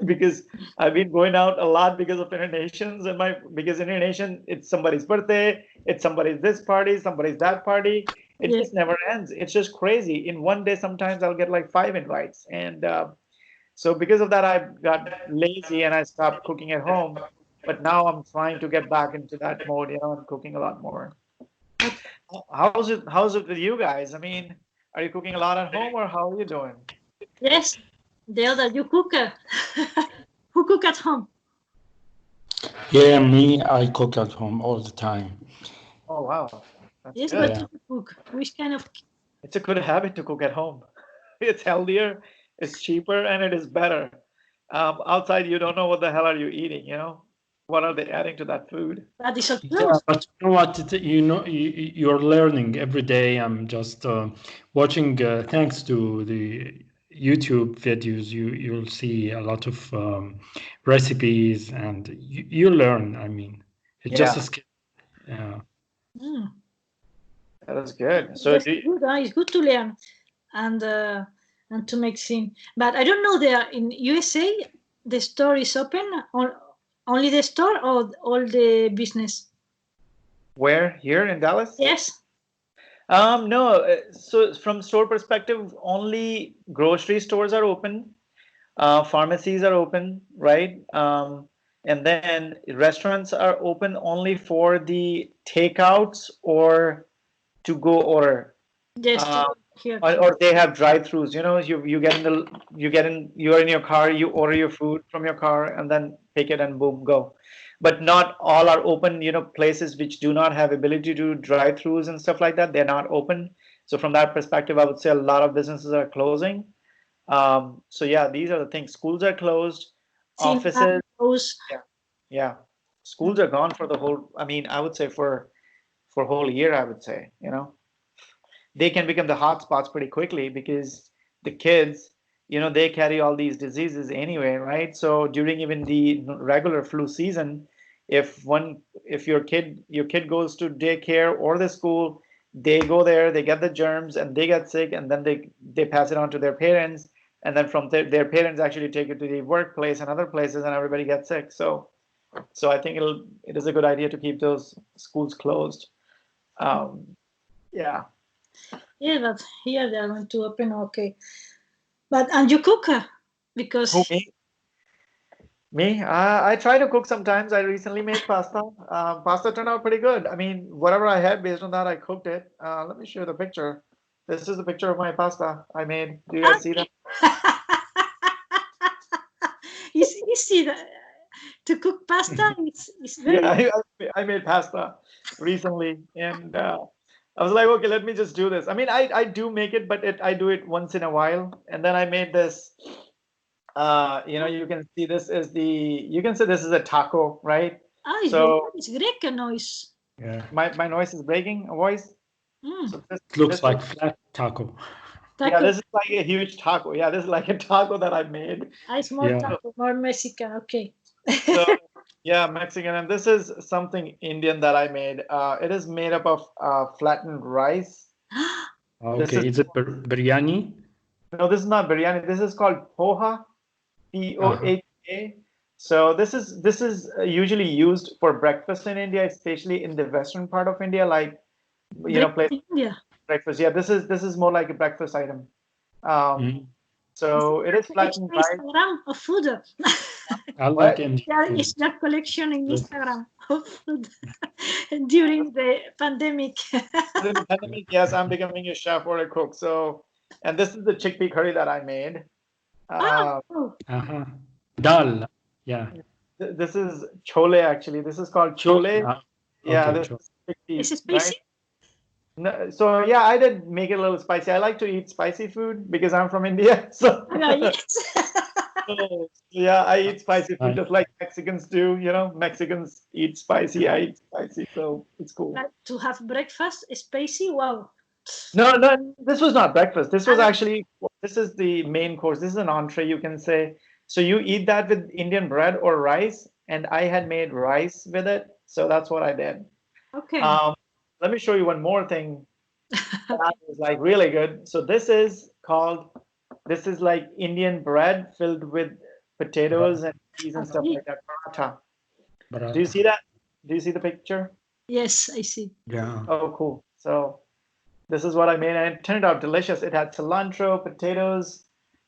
[SPEAKER 1] because I've been going out a lot because of internations and because internation, it's somebody's birthday, it's somebody's this party, somebody's that party. It just never ends. It's just crazy. In one day, sometimes I'll get like 5 invites. And so because of that, I got lazy and I stopped cooking at home. but now I'm trying to get back into that mode, and cooking a lot more. How's it with you guys? I mean, are you cooking a lot at home, or how are you doing?
[SPEAKER 2] Yes, the other you cook. Who cook at home?
[SPEAKER 3] Yeah, me, I cook at home all the time.
[SPEAKER 1] Oh wow, that's
[SPEAKER 2] Yes,
[SPEAKER 1] good.
[SPEAKER 2] but you cook. Which kind of?
[SPEAKER 1] It's a good habit to cook at home. It's healthier, it's cheaper, and it is better. Outside, you don't know what the hell are you eating, What are they adding to that food?
[SPEAKER 2] That is so
[SPEAKER 3] Yeah,
[SPEAKER 2] close.
[SPEAKER 3] but you know what? You're learning every day. I'm just watching. Thanks to the YouTube videos, you'll see a lot of recipes, and you learn. I mean, it's just a skill. Yeah.
[SPEAKER 2] Mm.
[SPEAKER 1] That is good. So
[SPEAKER 2] That's good. It's good to learn and to make things. But I don't know. There in USA, the store is open. Only the store or all the business?
[SPEAKER 1] Where? Here in Dallas?
[SPEAKER 2] Yes.
[SPEAKER 1] No. So from store perspective, only grocery stores are open. Pharmacies are open, right? And then restaurants are open only for the takeouts or to go order.
[SPEAKER 2] Yes. Here.
[SPEAKER 1] Or they have drive-throughs. You're in your car, you order your food from your car, and then pick it and boom, go. But not all are open. Places which do not have ability to do drive-throughs and stuff like that, they're not open. So from that perspective, I would say a lot of businesses are closing. So yeah, these are the things. Schools are closed, offices. Yeah. Schools are gone for the whole. I mean, I would say for whole year. I would say, they can become the hotspots pretty quickly because the kids, they carry all these diseases anyway, right? So during even the regular flu season, if your kid goes to daycare or the school, they go there, they get the germs and they get sick, and then they pass it on to their parents, and then from their parents actually take it to the workplace and other places, and everybody gets sick. So I think it is a good idea to keep those schools closed. Yeah.
[SPEAKER 2] Yeah, but here they are going to open. Okay, and you cook because
[SPEAKER 1] me? I try to cook sometimes. I recently made pasta. Pasta turned out pretty good. I mean, whatever I had based on that, I cooked it. Let me show you the picture. This is the picture of my pasta I made. Do you guys see that?
[SPEAKER 2] It's easy to cook pasta. It's very.
[SPEAKER 1] Yeah, I made pasta recently, and I was like, okay, let me just do this. I mean, I do make it, but I do it once in a while. And then I made this. You can see this is you can say this is a taco, right?
[SPEAKER 2] It's Greek noise.
[SPEAKER 3] Yeah.
[SPEAKER 1] My noise is breaking a voice.
[SPEAKER 2] So
[SPEAKER 3] it looks like flat taco.
[SPEAKER 1] Yeah, this is like a huge taco. Yeah, this is like a taco that I made.
[SPEAKER 2] Small taco, more Mexican. Okay.
[SPEAKER 1] So yeah, Mexican, and this is something Indian that I made. It is made up of flattened rice.
[SPEAKER 3] Okay, is it biryani?
[SPEAKER 1] No, this is not biryani. This is called poha, P-O-H-A. So this is usually used for breakfast in India, especially in the western part of India, like breakfast. Yeah, this is more like a breakfast item. So it is flattened rice.
[SPEAKER 2] Instagram of food.
[SPEAKER 3] I like it.
[SPEAKER 2] It's their collection in Instagram of food during the pandemic.
[SPEAKER 1] During the pandemic, yes, I'm becoming a chef or a cook. So, and this is the chickpea curry that I made.
[SPEAKER 3] Dal. Yeah.
[SPEAKER 1] This is chole actually. This is called chole. Yeah,
[SPEAKER 3] okay,
[SPEAKER 1] this is chickpeas.
[SPEAKER 2] Is it spicy?
[SPEAKER 1] Right? No, so yeah, I did make it a little spicy. I like to eat spicy food because I'm from India. So, so yeah, I eat spicy food just like Mexicans do. Mexicans eat spicy. I eat spicy, so it's cool.
[SPEAKER 2] Like to have breakfast spicy? Wow.
[SPEAKER 1] No, this was not breakfast. This was actually, this is the main course. This is an entree, you can say. So you eat that with Indian bread or rice, and I had made rice with it, so that's what I did.
[SPEAKER 2] Okay.
[SPEAKER 1] Let me show you one more thing that was like really good. So this is like Indian bread filled with potatoes and cheese and stuff like that. Paratha. Do you see that? Do you see the picture?
[SPEAKER 2] Yes, I see.
[SPEAKER 3] Yeah.
[SPEAKER 1] Oh, cool. So this is what I made, and it turned out delicious. It had cilantro, potatoes,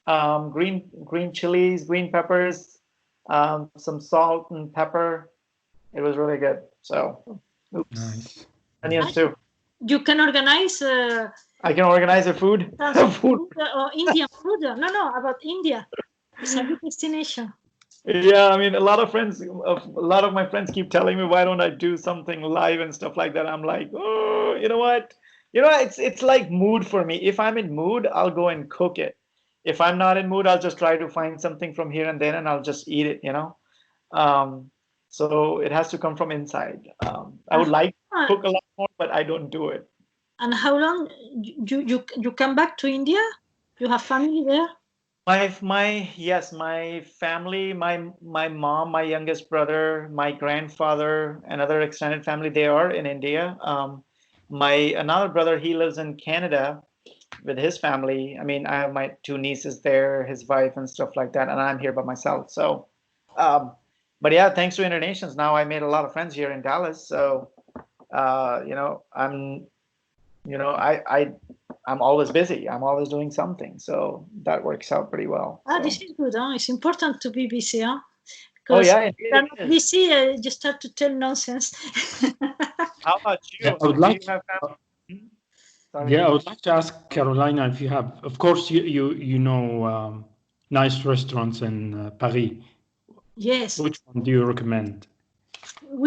[SPEAKER 1] green chilies, green peppers, some salt and pepper, It was really good. So, oops.
[SPEAKER 3] Nice.
[SPEAKER 1] Onions too.
[SPEAKER 2] You can organize.
[SPEAKER 1] I can organize the food.
[SPEAKER 2] Food or Indian food. No, about India. It's a good destination.
[SPEAKER 1] Yeah, I mean, a lot of my friends keep telling me, why don't I do something live and stuff like that? I'm like, oh, you know what? It's like mood for me. If I'm in mood, I'll go and cook it. If I'm not in mood, I'll just try to find something from here and then, and I'll just eat it. So it has to come from inside. I would like to cook a lot more, but I don't do it.
[SPEAKER 2] And how long you come back to India? You have family there?
[SPEAKER 1] My family, my mom, my youngest brother, my grandfather, and other extended family, they are in India. My another brother, he lives in Canada with his family. I mean, I have my two nieces there, his wife, and stuff like that, and I'm here by myself. So, but yeah, thanks to Internations, now I made a lot of friends here in Dallas. So, I'm always busy. I'm always doing something. So that works out pretty well.
[SPEAKER 2] This is good. Huh? It's important to be busy. Huh?
[SPEAKER 1] Oh, yeah.
[SPEAKER 2] If you're not busy, you start to tell nonsense.
[SPEAKER 1] How about you?
[SPEAKER 3] Yeah, I would like.
[SPEAKER 1] Sorry.
[SPEAKER 3] Yeah, I would like to ask Carolina if you have. Of course, you know nice restaurants in Paris.
[SPEAKER 2] Yes.
[SPEAKER 3] Which one do you recommend?